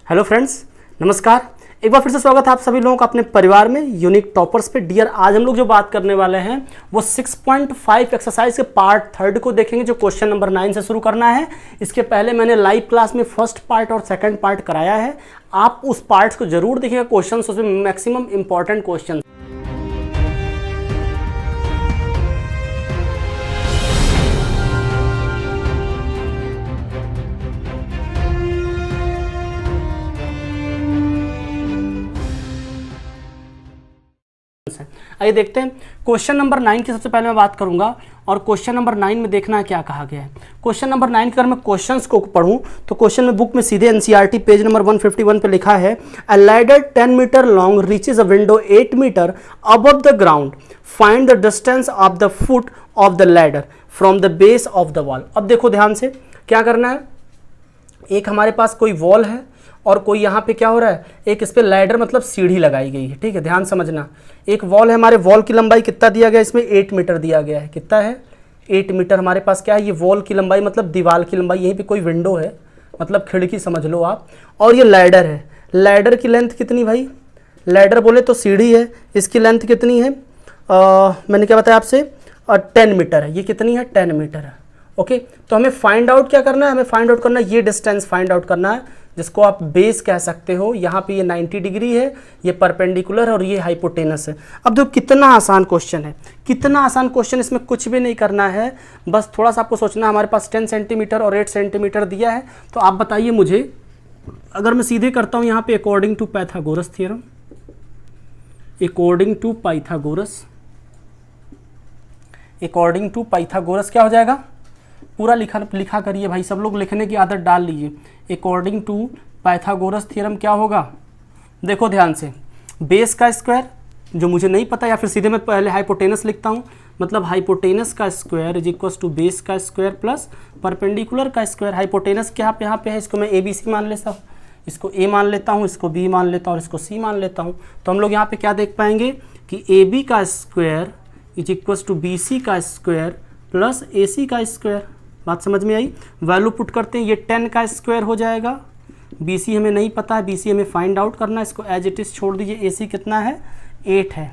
Hello friends, नमस्कार। एक बार फिर से स्वागत है आप सभी लोगों का अपने परिवार में यूनिक टॉपर्स पे। डियर, आज हम लोग जो बात करने वाले हैं वो 6.5 एक्सरसाइज के पार्ट 3 को देखेंगे, जो क्वेश्चन नंबर 9 से शुरू करना है। इसके पहले मैंने लाइव क्लास में फर्स्ट पार्ट और सेकंड पार्ट कराया है, आप उस पार्ट्स को जरूर देखिएगा। क्वेश्चन उसमें मैक्सिमम इंपॉर्टेंट क्वेश्चन। आइए देखते हैं क्वेश्चन नंबर 9 की। सबसे पहले मैं बात करूंगा और क्वेश्चन नंबर 9 में देखना है क्या कहा गया है। क्वेश्चन नंबर 9 की अगर मैं क्वेश्चंस को पढ़ूं तो क्वेश्चन में बुक में सीधे एनसीईआरटी पेज नंबर 151 पे लिखा है, a ladder 10 metre long reaches a window 8 metre above the ground, find the distance of the foot of the ladder from the base of the wall. अब देखो ध्यान से क्या करना है। एक हमारे पास कोई वॉल है और कोई यहाँ पे क्या हो रहा है, एक इस पे लैडर मतलब सीढ़ी लगाई गई है। ठीक है, ध्यान समझना। एक वॉल है, हमारे वॉल की लंबाई कितना दिया गया है, इसमें 8 मीटर दिया गया है। कितना है? 8 मीटर हमारे पास क्या है, ये वॉल की लंबाई मतलब दीवार की लंबाई। यहीं पे कोई विंडो है मतलब खिड़की समझ लो आप, और ये लैडर है। लैडर की लेंथ कितनी भाई? लैडर बोले तो सीढ़ी है, इसकी लेंथ कितनी है? मैंने क्या बताया आपसे, 10 मीटर है। ये कितनी है? 10 मीटर है। ओके, तो हमें फाइंड आउट क्या करना है, हमें फाइंड आउट करना है ये डिस्टेंस फाइंड आउट करना है, जिसको आप बेस कह सकते हो। यहाँ पे ये 90 डिग्री है, ये परपेंडिकुलर है और ये हाइपोटेनस है। अब देखो कितना आसान क्वेश्चन है, कितना आसान क्वेश्चन। इसमें कुछ भी नहीं करना है, बस थोड़ा सा आपको सोचना है। हमारे पास 10 सेंटीमीटर और 8 सेंटीमीटर दिया है, तो आप बताइए मुझे, अगर मैं सीधे करता हूँ यहाँ पे according to Pythagoras theorem, according to Pythagoras क्या हो जाएगा? पूरा लिखा करिए भाई, सब लोग लिखने की आदत डाल लीजिए। अकॉर्डिंग टू पाइथागोरस थ्योरम क्या होगा? देखो ध्यान से, बेस का स्क्वायर जो मुझे नहीं पता, या फिर सीधे मैं पहले हाइपोटेनस लिखता हूँ, मतलब हाइपोटेनस का square is equal to base का स्क्वायर प्लस परपेंडिकुलर का स्क्वायर। हाइपोटेनस क्या यहाँ पे है, इसको मैं ABC मान लेता हूँ, इसको A मान लेता हूँ, इसको B मान लेता हूँ और इसको C मान लेता हूँ। तो हम लोग यहाँ पे क्या देख पाएंगे कि AB का square is equal to BC का स्क्वायर प्लस AC का स्क्वायर। बात समझ में आई? वैल्यू पुट करते हैं, ये 10 का स्क्वायर हो जाएगा। BC हमें नहीं पता है, BC हमें फाइंड आउट करना है, इसको एज इट इज़ छोड़ दीजिए। AC कितना है? 8 है।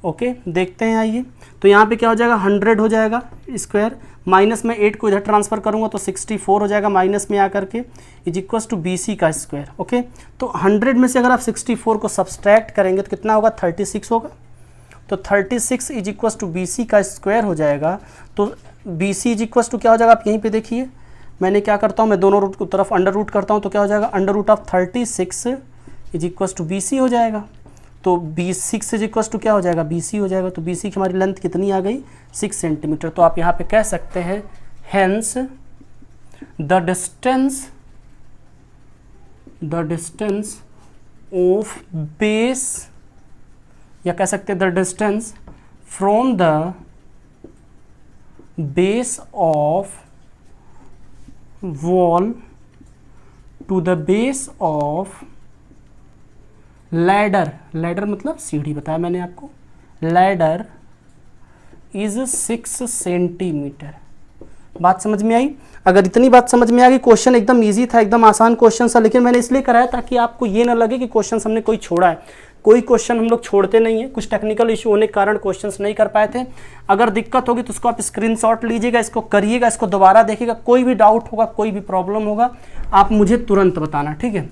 ओके, देखते हैं आइए। तो यहाँ पे क्या हो जाएगा, 100 हो जाएगा स्क्वायर, माइनस में 8 को इधर ट्रांसफर करूँगा तो 64 हो जाएगा माइनस में आकर के, इज इक्वल टू BC का स्क्वायर। ओके, तो 100 में से अगर आप 64 को सब्सट्रैक्ट करेंगे तो कितना होगा? 36 होगा। तो 36 इज इक्वल टू BC का स्क्वायर हो जाएगा। तो BC इज इक्वल टू क्या हो जाएगा, आप यहीं पे देखिए। मैंने क्या करता हूँ, मैं दोनों रूट की तरफ अंडर रूट करता हूँ, तो क्या हो जाएगा, under root of 36 is equal to BC हो जाएगा। तो 6 इज इक्वल टू क्या हो जाएगा, BC हो जाएगा। तो BC की हमारी लेंथ कितनी आ गई? 6 सेंटीमीटर। तो आप यहाँ पे कह सकते हैं hence the distance of base, या कह सकते हैं the distance from the base of wall to the base of ladder. Ladder मतलब सीढ़ी, बताया मैंने आपको। Ladder is 6 centimetre. बात समझ में आई? अगर इतनी बात समझ में आ गई, क्वेश्चन एकदम इजी था, एकदम आसान क्वेश्चन था, लेकिन मैंने इसलिए कराया ताकि आपको ये ना लगे कि क्वेश्चन हमने कोई छोड़ा है। कोई क्वेश्चन हम लोग छोड़ते नहीं है, कुछ टेक्निकल इशू होने के कारण क्वेश्चंस नहीं कर पाए थे। अगर दिक्कत होगी तो उसको आप स्क्रीनशॉट लीजिएगा, इसको करिएगा, इसको दोबारा देखिएगा। कोई भी डाउट होगा, कोई भी प्रॉब्लम होगा, आप मुझे तुरंत बताना, ठीक है?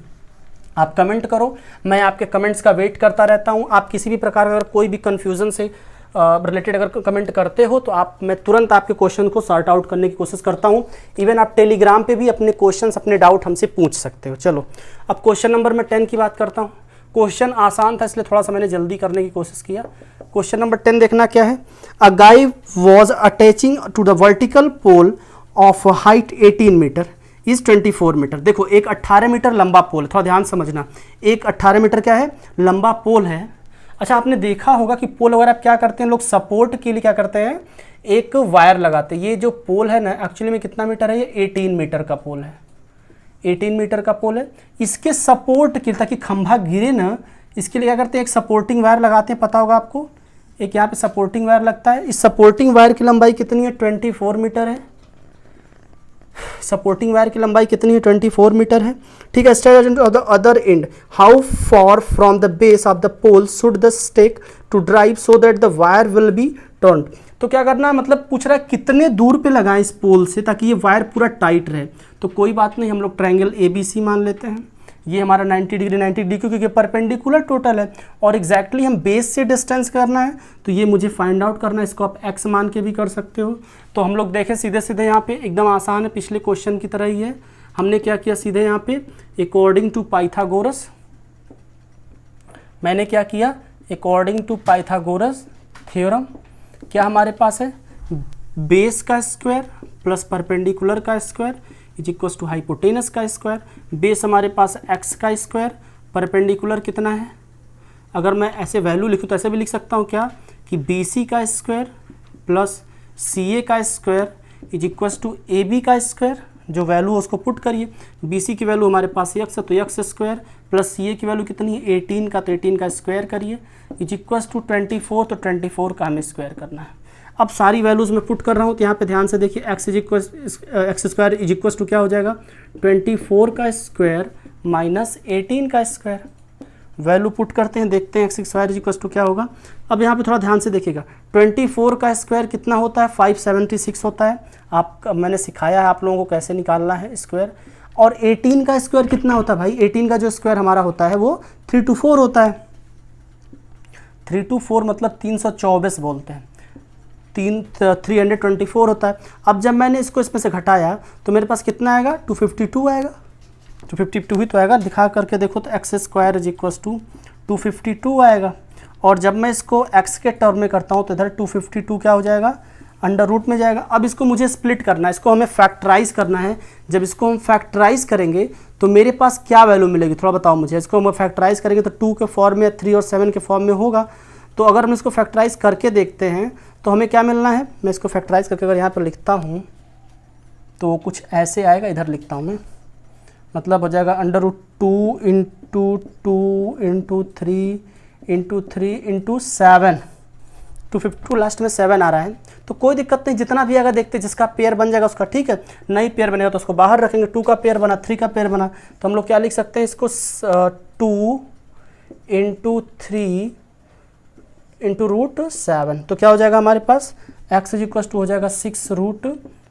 आप कमेंट करो, मैं आपके कमेंट्स का वेट करता रहता हूँ। आप किसी भी प्रकार अगर कोई भी कन्फ्यूज़न से रिलेटेड अगर कमेंट करते हो तो मैं तुरंत आपके क्वेश्चन को सॉर्ट आउट करने की कोशिश करता हूँ। इवन आप टेलीग्राम पे भी अपने क्वेश्चंस, अपने डाउट हमसे पूछ सकते हो। चलो अब क्वेश्चन नंबर मैं 10 की बात करता हूँ। क्वेश्चन आसान था इसलिए थोड़ा सा मैंने जल्दी करने की कोशिश किया। क्वेश्चन नंबर 10 देखना क्या है। A guy was attaching to the vertical pole of height 18 metre is 24 metre. देखो एक 18 मीटर लंबा पोल, थोड़ा ध्यान समझना। एक 18 मीटर क्या है, लंबा पोल है। अच्छा, आपने देखा होगा कि पोल वगैरह क्या करते हैं लोग, सपोर्ट के लिए क्या करते हैं, एक वायर लगाते हैं। ये जो पोल है ना, एक्चुअली में कितना मीटर है, ये 18 मीटर का पोल है। 18 मीटर का पोल है। इसके सपोर्ट के, ताकि खंभा गिरे ना, इसके लिए क्या करते हैं, एक सपोर्टिंग वायर लगाते हैं। पता होगा आपको, एक यहाँ पे सपोर्टिंग वायर लगता है। इस सपोर्टिंग वायर की लंबाई कितनी है, 24 मीटर है। सपोर्टिंग वायर की लंबाई कितनी है 24 मीटर है। ठीक है, stake on the other end, how far from the base of the pole should the stake to drive so that the wire will be turned. तो क्या करना है, मतलब पूछ रहा है कितने दूर पे लगाएं इस पोल से ताकि ये वायर पूरा टाइट रहे। तो कोई बात नहीं, हम लोग ट्रायंगल ABC मान लेते हैं। ये हमारा 90 डिग्री 90 डिग्री क्योंकि परपेंडिकुलर टोटल है और एग्जैक्टली हम बेस से डिस्टेंस करना है, तो ये मुझे फाइंड आउट करना है। इसको आप x मान के भी कर सकते हो। तो हम लोग देखें सीधे सीधे यहाँ पे एकदम आसान है, पिछले क्वेश्चन की तरह ही है। हमने क्या किया, सीधे यहाँ पे अकॉर्डिंग टू पाइथागोरस, मैंने क्या किया, अकॉर्डिंग टू पाइथागोरस थ्योरम, क्या हमारे पास है, बेस का स्क्वायर प्लस परपेंडिकुलर का square is equal to hypotenuse का स्क्वायर। बेस हमारे पास x का स्क्वायर, परपेंडिकुलर कितना है, अगर मैं ऐसे वैल्यू लिखूँ तो ऐसे भी लिख सकता हूँ क्या कि BC का स्क्वायर प्लस CA का square is equal to AB का स्क्वायर। जो वैल्यू उसको पुट करिए, BC की वैल्यू हमारे पास x है तो x स्क्वायर प्लस CA की वैल्यू कितनी है 18 का, तो 18 का स्क्वायर करिए इज इक्वल टू 24, तो 24 का हमें स्क्वायर करना है। अब सारी वैल्यूज़ मैं पुट कर रहा हूँ तो यहाँ पे ध्यान से देखिए, x square is equal to क्या हो जाएगा 24 का स्क्वायर माइनस 18 का स्क्वायर। वैल्यू पुट करते हैं, देखते हैं x square is equal to क्या होगा। अब यहाँ पे थोड़ा ध्यान से देखिएगा, 24 का स्क्वायर कितना होता है 576 होता है। मैंने सिखाया है आप लोगों को कैसे निकालना है स्क्वायर। और 18 का स्क्वायर कितना होता है भाई, 18 का जो स्क्वायर हमारा होता है वो 3 to 4 होता है। 3 to 4 मतलब 324 बोलते हैं, 324 होता है। अब जब मैंने इसको इसमें से घटाया तो मेरे पास कितना आएगा 252 आएगा, 252 ही तो आएगा, दिखा करके देखो तो x square is equal to 252 आएगा। और जब मैं इसको x के टर्म में करता हूँ तो इधर 252 क्या हो जाएगा, अंडर रूट में जाएगा। अब इसको मुझे स्प्लिट करना है, इसको हमें फैक्टराइज करना है। जब इसको हम फैक्टराइज करेंगे तो मेरे पास क्या वैल्यू मिलेगी, थोड़ा बताओ मुझे। इसको हम फैक्टराइज करेंगे तो 2 के फॉर्म में, 3 और 7 के फॉर्म में होगा। तो अगर हम इसको फैक्टराइज करके देखते हैं तो हमें क्या मिलना है, मैं इसको फैक्टराइज करके अगर यहाँ पर लिखता हूँ तो कुछ ऐसे आएगा, इधर लिखता हूँ मैं, मतलब हो जाएगा under root 2 into 2 into 3 into 3 into 7, 252 last में 7 आ रहा है। तो कोई दिक्कत नहीं, जितना भी अगर देखते जिसका पेयर बन जाएगा उसका ठीक है, नहीं पेयर बनेगा तो उसको बाहर रखेंगे। 2 का पेयर बना, 3 का पेयर बना, तो हम लोग क्या लिख सकते हैं इसको 2 इंटू 3 इंटू रूट 7, तो क्या हो जाएगा हमारे पास x इज इक्वल टू हो जाएगा 6 रूट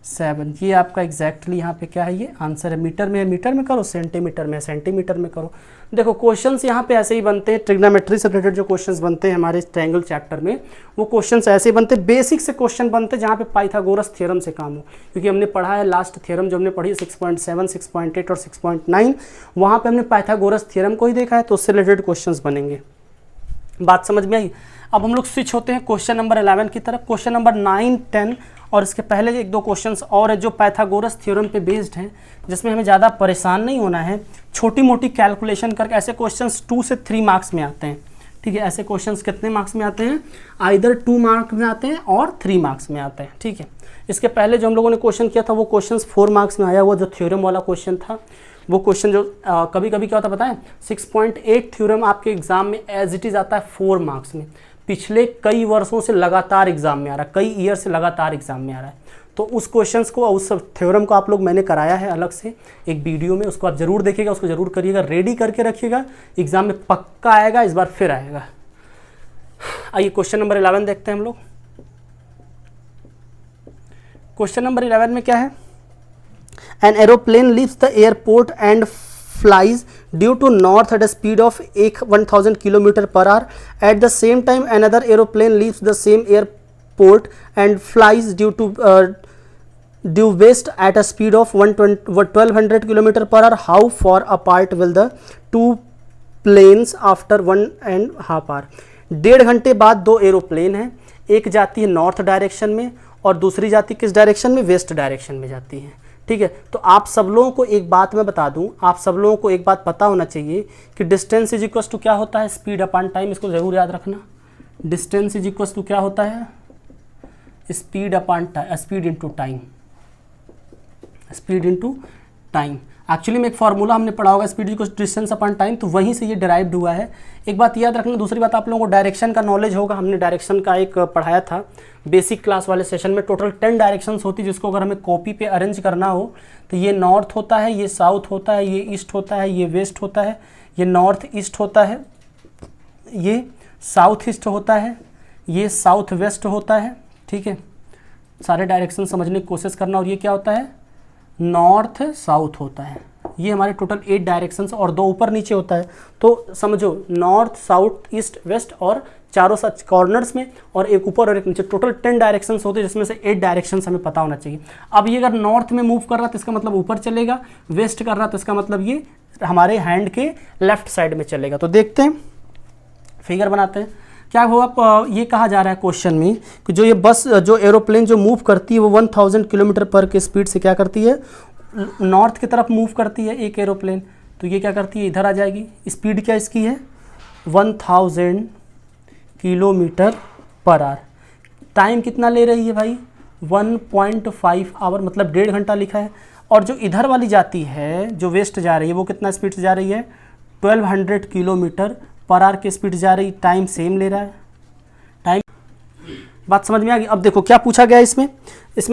7। ये आपका एग्जैक्टली यहाँ पे क्या है, ये आंसर है। मीटर में है मीटर में करो, सेंटीमीटर में है सेंटीमीटर में करो। देखो क्वेश्चंस यहाँ पे ऐसे ही बनते हैं, ट्रिग्नोमेट्री से रिलेटेड जो क्वेश्चंस बनते हैं हमारे ट्रायंगल चैप्टर में, वो क्वेश्चंस ऐसे ही बनते हैं। बेसिक से क्वेश्चन बनते हैं जहाँ पे पाइथागोरस थ्योरम से काम हो, क्योंकि हमने पढ़ा है लास्ट थ्योरम जो हमने पढ़ी 6.7, 6.8 और 6.9, वहाँ पर हमने पाइथागोरस थ्योरम को ही देखा है, तो उससे रिलेटेड क्वेश्चन बनेंगे। बात समझ में आई। अब हम लोग स्विच होते हैं क्वेश्चन नंबर 11 की तरफ। क्वेश्चन नंबर 9, 10 और इसके पहले एक दो क्वेश्चंस और है जो पाइथागोरस थ्योरम पे बेस्ड हैं, जिसमें हमें ज़्यादा परेशान नहीं होना है, छोटी मोटी कैलकुलेशन करके। ऐसे क्वेश्चंस 2 से 3 मार्क्स में आते हैं, ठीक है। ऐसे क्वेश्चंस कितने मार्क्स में आते हैं, आइदर 2 मार्क्स में आते हैं और 3 मार्क्स में आते हैं, ठीक है। इसके पहले जो हम लोगों ने क्वेश्चन किया था वो क्वेश्चन 4 मार्क्स में आया हुआ, जो थ्योरम वाला क्वेश्चन था। वो क्वेश्चन जो कभी कभी क्या होता है पता है, 6.8 थ्योरम आपके एग्जाम में एज इट इज़ आता है 4 मार्क्स में। पिछले कई वर्षों से लगातार एग्जाम में आ रहा है, कई ईयर से लगातार एग्जाम में आ रहा है। तो उस क्वेश्चंस को, उस थ्योरम को आप लोग, मैंने कराया है अलग से एक वीडियो में, उसको आप जरूर देखिएगा, उसको जरूर करिएगा, रेडी करके रखिएगा, एग्जाम में पक्का आएगा, इस बार फिर आएगा। आइए क्वेश्चन नंबर 11 देखते हैं हम लोग। क्वेश्चन नंबर 11 में क्या है, an aeroplane leaves the airport and flies due to north at a speed of 1000 km per hour. At the same time, another aeroplane leaves the same airport and flies due west at a speed of 1200 km per hour. How far apart will the two planes after 1.5 hour? 1.5 घंटे बाद दो aeroplane हैं, एक जाती है north direction में और दूसरी जाती किस डायरेक्शन में, वेस्ट डायरेक्शन में जाती है, ठीक है। तो आप सब लोगों को एक बात मैं बता दूं, आप सब लोगों को एक बात पता होना चाहिए कि डिस्टेंस इज इक्वल टू क्या होता है, स्पीड अपॉन टाइम। इसको जरूर याद रखना, डिस्टेंस इज इक्वल टू क्या होता है, speed upon time, speed into time, speed into time. Actually में एक फार्मूला हमने पढ़ा होगा speed equals distance upon time, तो वहीं से ये डिराइव्ड हुआ है। एक बात याद रखना, दूसरी बात आप लोगों को डायरेक्शन का नॉलेज होगा। हमने डायरेक्शन का एक पढ़ाया था बेसिक क्लास वाले सेशन में। टोटल 10 डायरेक्शंस होती है, जिसको अगर हमें कॉपी पे अरेंज करना हो तो ये नॉर्थ होता है, ये साउथ होता है, ये ईस्ट होता है, ये वेस्ट होता है, ये नॉर्थ ईस्ट होता है, ये साउथ ईस्ट होता है, ये साउथ वेस्ट होता है। ठीक है, सारे डायरेक्शन समझने की कोशिश करना। और ये क्या होता है, नॉर्थ साउथ होता है। ये हमारे टोटल 8 डायरेक्शंस और 2 ऊपर नीचे होता है। तो समझो नॉर्थ साउथ ईस्ट वेस्ट और चारों सच कॉर्नर्स में और एक ऊपर और एक नीचे, टोटल 10 डायरेक्शंस होते हैं, जिसमें से 8 डायरेक्शंस हमें पता होना चाहिए। अब ये अगर नॉर्थ में मूव कर रहा है तो इसका मतलब ऊपर चलेगा, वेस्ट कर रहा है तो इसका मतलब ये हमारे हैंड के लेफ्ट साइड में चलेगा। तो देखते हैं, फिगर बनाते हैं। क्या हुआ, ये कहा जा रहा है क्वेश्चन में कि जो ये बस जो एरोप्लेन जो मूव करती है वो 1000 किलोमीटर पर के स्पीड से क्या करती है, नॉर्थ की तरफ मूव करती है एक एरोप्लेन। तो ये क्या करती है, इधर आ जाएगी। स्पीड क्या इसकी है, 1000 किलोमीटर पर आवर। टाइम कितना ले रही है भाई, 1.5 आवर, मतलब 1.5 घंटा लिखा है। और जो इधर वाली जाती है, जो वेस्ट जा रही है, वो कितना स्पीड से जा रही है, 1200 किलोमीटर पर आवर की स्पीड जा रही। टाइम सेम ले रहा है। टाइम, बात समझ में आ गई। अब देखो क्या पूछा गया इसमें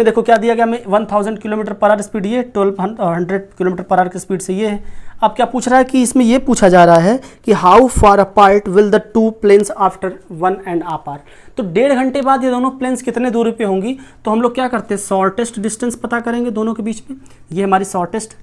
देखो क्या दिया गया हमें, 1000 किलोमीटर पर आवर स्पीड, ये 1200 किलोमीटर पर आवर की स्पीड से ये है। अब क्या पूछ रहा है कि इसमें ये पूछा जा रहा है कि how far apart will the two planes after 1.5 hour. तो 1.5 घंटे बाद ये दोनों प्लेन्स कितने दूरी पे होंगी। तो हम लोग क्या करते हैं, शॉर्टेस्ट डिस्टेंस पता करेंगे दोनों के बीच में। ये हमारी शॉर्टेस्ट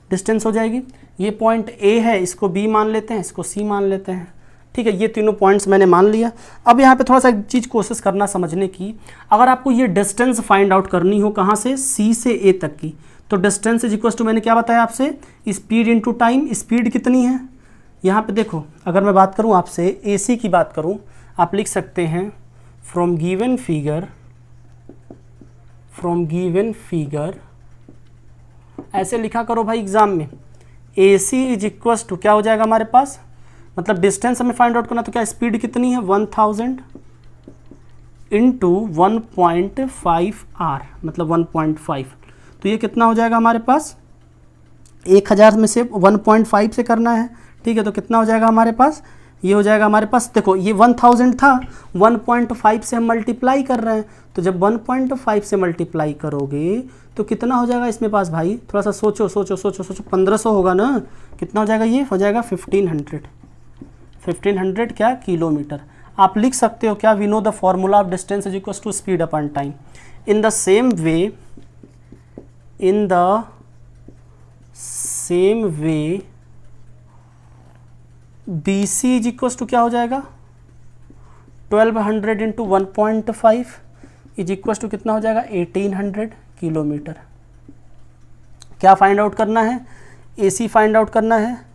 डिस्टेंस हो जाएगी। ये पॉइंट ए है, इसको बी मान लेते हैं, इसको सी मान लेते हैं। ठीक है, ये तीनों पॉइंट्स मैंने मान लिया। अब यहाँ पे थोड़ा सा एक चीज़ कोशिश करना समझने की, अगर आपको ये डिस्टेंस फाइंड आउट करनी हो कहाँ से, सी से ए तक की, तो डिस्टेंस इज इक्वल टू, मैंने क्या बताया आपसे, स्पीड इनटू टाइम। स्पीड कितनी है यहाँ पे देखो, अगर मैं बात करूँ आपसे ए सी की बात करूँ, आप लिख सकते हैं फ्रॉम गिवन फिगर, ऐसे लिखा करो भाई एग्जाम में। ए सी इज इक्वल टू क्या हो जाएगा हमारे पास, मतलब डिस्टेंस हमें फाइंड आउट करना, तो क्या स्पीड कितनी है, 1000 इंटू 1.5 आर, मतलब 1.5। तो ये कितना हो जाएगा हमारे पास, 1000 में से 1.5 से करना है। ठीक है, तो कितना हो जाएगा हमारे पास, ये हो जाएगा हमारे पास, देखो ये 1000 था, 1.5 से हम मल्टीप्लाई कर रहे हैं। तो जब 1.5 से मल्टीप्लाई करोगे तो कितना हो जाएगा इसमें पास भाई, थोड़ा सा सोचो 1500 होगा ना। कितना हो जाएगा, ये हो जाएगा 1500 क्या, किलोमीटर। आप लिख सकते हो क्या, we know the formula of distance is equal to speed upon time. In the same way B C is equal to क्या हो जाएगा, 1200 इंटू 1.5 इज इक्वल टू कितना हो जाएगा, 1800 किलोमीटर। क्या फाइंड आउट करना है, ए सी फाइंड आउट करना है।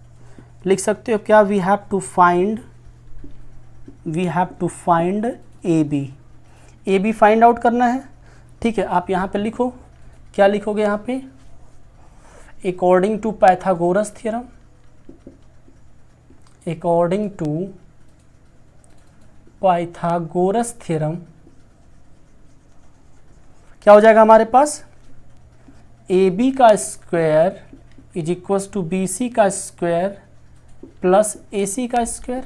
लिख सकते हो क्या, we have to find A B find out करना है। ठीक है, आप यहाँ पे लिखो, क्या लिखोगे यहाँ पे, अकॉर्डिंग टू पाइथागोरस थ्योरम, क्या हो जाएगा हमारे पास, ए बी का square is equal to B C का स्क्वायर प्लस ए सी का स्क्वायर।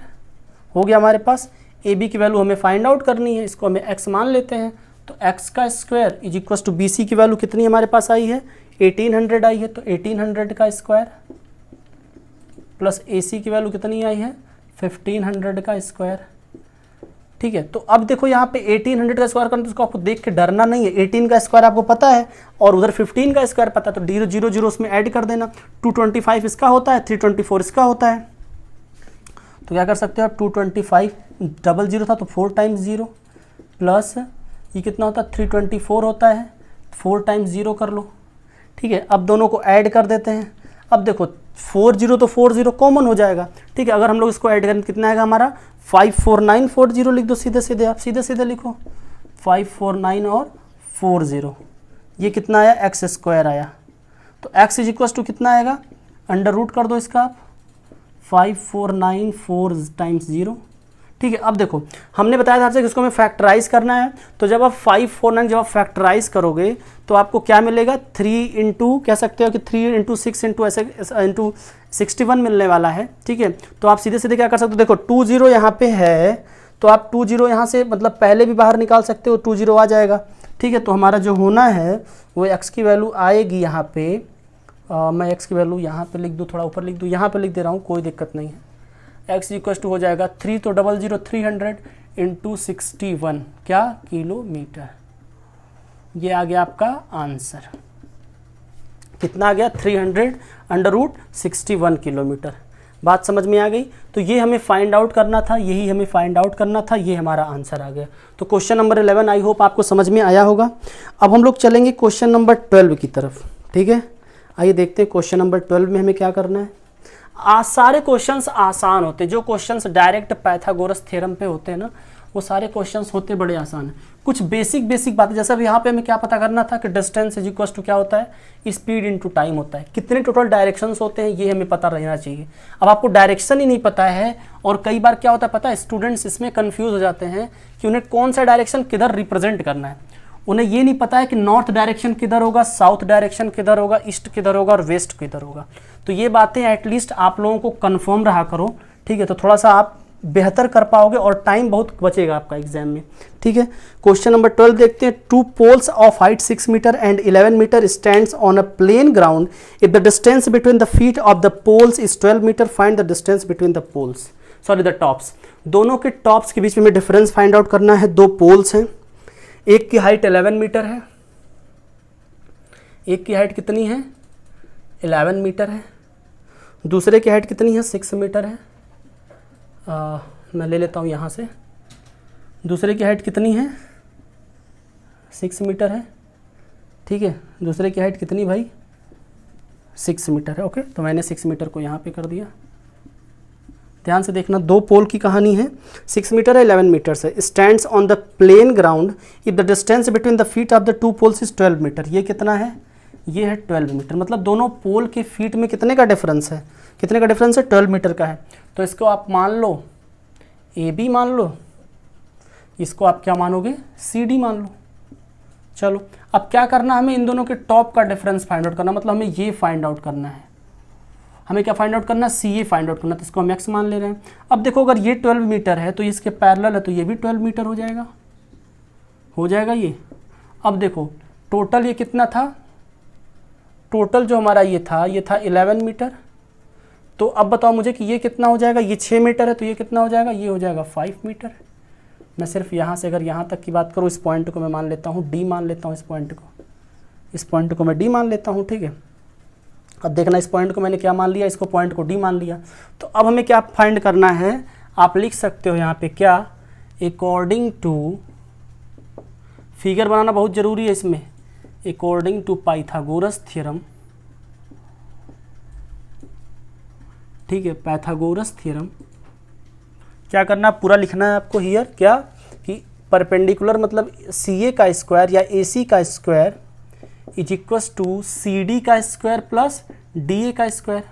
हो गया हमारे पास। ए बी की वैल्यू हमें फाइंड आउट करनी है, इसको हमें एक्स मान लेते हैं। तो एक्स का square is equal to B C की वैल्यू कितनी हमारे पास आई है, 1800 आई है। तो 1800 का स्क्वायर प्लस ए सी की वैल्यू कितनी आई है, 1500 का स्क्वायर। ठीक है, तो अब देखो यहाँ पे 1800 का स्क्वायर करना, तो उसको आपको देख के डरना नहीं है। 18 का स्क्वायर आपको पता है और उधर 15 का स्क्वायर पता है, तो 0 0 उसमें ऐड कर देना। 225 इसका होता है, 324 इसका होता है। तो क्या कर सकते हो आप, 225 00 था तो 4 टाइम्स 0 प्लस ये कितना होता है, 324 होता है, 4 टाइम्स 0 कर लो। ठीक है, अब दोनों को ऐड कर देते हैं। अब देखो 40 तो 40 कॉमन हो जाएगा। ठीक है, अगर हम लोग इसको ऐड करें कितना आएगा हमारा, 54940 लिख दो सीधे आप सीधे लिखो 549 और 40। ये कितना आया, एक्स स्क्वायर आया। तो एक्स इज इक्वल टू कितना आएगा, अंडर रूट कर दो इसका आप, 5494 टाइम्स 0। ठीक है। अब देखो हमने बताया था आपसे कि इसको हमें फैक्टराइज करना है, तो जब आप 549 जब आप फैक्टराइज करोगे तो आपको क्या मिलेगा, 3 इंटू कह सकते हो कि 3 इंटू 6 इंटू ऐसे इंटू 61 मिलने वाला है। ठीक है, तो आप सीधे सीधे क्या कर सकते हो, देखो 20 यहाँ पे है तो आप 20 यहाँ से मतलब पहले भी बाहर निकाल सकते हो, 20 आ जाएगा। ठीक है, तो हमारा जो होना है वो x की वैल्यू आएगी यहाँ पे, मैं x की वैल्यू यहाँ पे लिख दूँ, थोड़ा ऊपर लिख दूँ, यहाँ पे लिख दे रहा हूँ, कोई दिक्कत नहीं है। x इक्वल टू हो जाएगा 3 तो 00 300 इंटू 61 क्या किलोमीटर। ये आ गया आपका आंसर, कितना आ गया 300√61 किलोमीटर। बात समझ में आ गई। तो ये हमें फाइंड आउट करना था, यही हमें फाइंड आउट करना था, ये हमारा आंसर आ गया। तो क्वेश्चन नंबर 11 आई होप आपको समझ में आया होगा। अब हम लोग चलेंगे क्वेश्चन नंबर 12 की तरफ। ठीक है, आइए देखते हैं क्वेश्चन नंबर 12 में हमें क्या करना है। सारे क्वेश्चंस आसान होते हैं, जो क्वेश्चंस डायरेक्ट पाइथागोरस थ्योरम पे होते हैं ना, वो सारे क्वेश्चंस होते बड़े आसान हैं। कुछ बेसिक बातें, जैसे अब यहाँ पे हमें क्या पता करना था कि डिस्टेंस इज इक्वल टू क्या होता है, स्पीड इनटू टाइम होता है। कितने टोटल डायरेक्शंस होते हैं ये हमें पता रहना चाहिए। अब आपको डायरेक्शन ही नहीं पता है, और कई बार क्या होता है पता है, स्टूडेंट्स इसमें कन्फ्यूज हो जाते हैं कि उन्हें कौन सा डायरेक्शन किधर रिप्रेजेंट करना है। उन्हें ये नहीं पता है कि नॉर्थ डायरेक्शन किधर होगा, साउथ डायरेक्शन किधर होगा, ईस्ट किधर होगा और वेस्ट किधर होगा। तो ये बातें एटलीस्ट आप लोगों को कन्फर्म रहा करो। ठीक है, तो थोड़ा सा आप बेहतर कर पाओगे और टाइम बहुत बचेगा आपका एग्जाम में। ठीक है, क्वेश्चन नंबर 12 देखते हैं। 2 poles of height 6 metre and 11 metre stands on a plane ground. If the distance between the feet of the poles is 12 metre, find the distance between the poles, sorry the tops. दोनों के tops के बीच में difference find out करना है। 2 poles हैं, एक की height 11 metre है, एक की हाइट कितनी है 11 मीटर है, दूसरे की हाइट कितनी है 6 मीटर है। मैं ले लेता हूँ यहाँ से, दूसरे की हाइट कितनी है 6 मीटर है। ठीक है, दूसरे की हाइट कितनी भाई 6 मीटर है। ओके, तो मैंने 6 मीटर को यहाँ पे कर दिया। ध्यान से देखना, 2 पोल की कहानी है, 6 मीटर है 11 मीटर से। Stands on the plane ground if the distance between the feet of the 2 poles is 12 metre. ये कितना है, ये है 12 मीटर। मतलब दोनों पोल के फीट में कितने का डिफरेंस है, कितने का डिफरेंस है 12 मीटर का है। तो इसको आप मान लो AB मान लो, इसको आप क्या मानोगे CD मान लो। चलो अब क्या करना, हमें इन दोनों के टॉप का डिफरेंस फाइंड आउट करना, मतलब हमें ये फाइंड आउट करना है। हमें क्या फाइंड आउट करना है, CA फाइंड आउट करना, तो इसको हम x मान ले रहे हैं। अब देखो अगर ये 12 मीटर है तो इसके पैरेलल है, तो ये भी 12 मीटर हो जाएगा ये। अब देखो टोटल ये कितना था, टोटल जो हमारा ये था 11 मीटर। तो अब बताओ मुझे कि ये कितना हो जाएगा, ये 6 मीटर है तो ये कितना हो जाएगा, ये हो जाएगा 5 मीटर। मैं सिर्फ यहाँ से अगर यहाँ तक की बात करूँ, इस पॉइंट को मैं मान लेता हूँ D मान लेता हूँ, इस पॉइंट को मैं D मान लेता हूँ। ठीक है, अब देखना इस पॉइंट को मैंने क्या मान लिया, इसको पॉइंट को D मान लिया। तो अब हमें क्या फाइंड करना है, आप लिख सकते हो यहाँ पे क्या, अकॉर्डिंग टू, फिगर बनाना बहुत ज़रूरी है इसमें, अकॉर्डिंग टू पाइथागोरस थ्योरम। ठीक है, पाइथागोरस थ्योरम क्या करना, पूरा लिखना है आपको हियर, क्या कि परपेंडिकुलर मतलब CA का स्क्वायर या AC का square is equals to CD का स्क्वायर प्लस DA का स्क्वायर।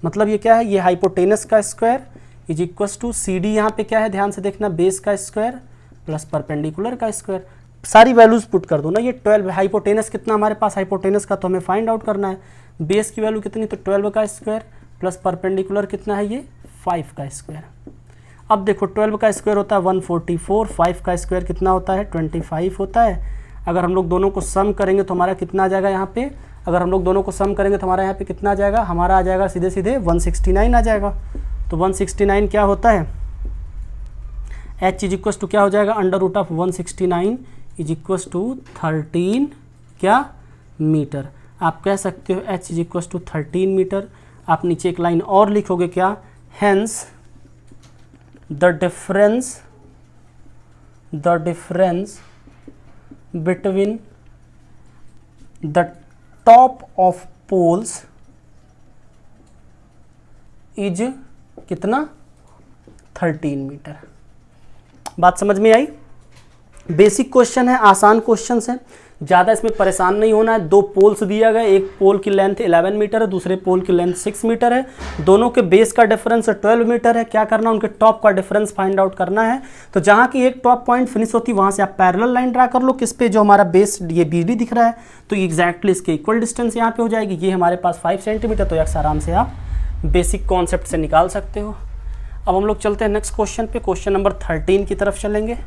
मतलब ये क्या है, ये हाइपोटेनस का square is equals to CD, यहाँ पे क्या है ध्यान से देखना, बेस का स्क्वायर प्लस परपेंडिकुलर का स्क्वायर। सारी वैल्यूज पुट कर दो ना, ये 12, हाइपोटेनस कितना हमारे पास, हाइपोटेनस का तो हमें फाइंड आउट करना है। बेस की वैल्यू कितनी, तो 12 का स्क्वायर प्लस परपेंडिकुलर कितना है ये 5 का स्क्वायर। अब देखो 12 का स्क्वायर होता है 144, 5 का स्क्वायर कितना होता है 25 होता है। अगर हम लोग दोनों को सम करेंगे तो हमारा कितना आ जाएगा यहाँ पे, अगर हम लोग दोनों को सम करेंगे तो हमारा यहाँ पे कितना आ जाएगा, हमारा आ जाएगा सीधे सीधे 169 आ जाएगा। तो 169 क्या होता है, H इज इक्वस टू क्या हो जाएगा, √169 इज इक्वस टू 13 क्या मीटर। आप कह सकते हो H is equals to 13 metre. आप नीचे एक लाइन और लिखोगे क्या, hence the difference between the top of poles is कितना 13 मीटर। बात समझ में आई। बेसिक क्वेश्चन है, आसान क्वेश्चन है, ज़्यादा इसमें परेशान नहीं होना है। 2 पोल्स दिया गया, एक पोल की लेंथ 11 मीटर है, दूसरे पोल की लेंथ 6 मीटर है, दोनों के बेस का डिफरेंस 12 मीटर है। क्या करना है, उनके टॉप का डिफरेंस फाइंड आउट करना है। तो जहाँ की एक टॉप पॉइंट फिनिश होती है वहाँ से आप पैरेलल लाइन ड्रा कर लो, किस पे, जो हमारा बेस ये BD दिख रहा है, तो एग्जैक्टली इसके इक्वल डिस्टेंस यहाँ पे हो जाएगी। ये हमारे पास 5 सेंटीमीटर, तो यक्स आराम से आप बेसिक कॉन्सेप्ट से निकाल सकते हो। अब हम लोग चलते हैं नेक्स्ट क्वेश्चन पे, क्वेश्चन नंबर 13 की तरफ चलेंगे।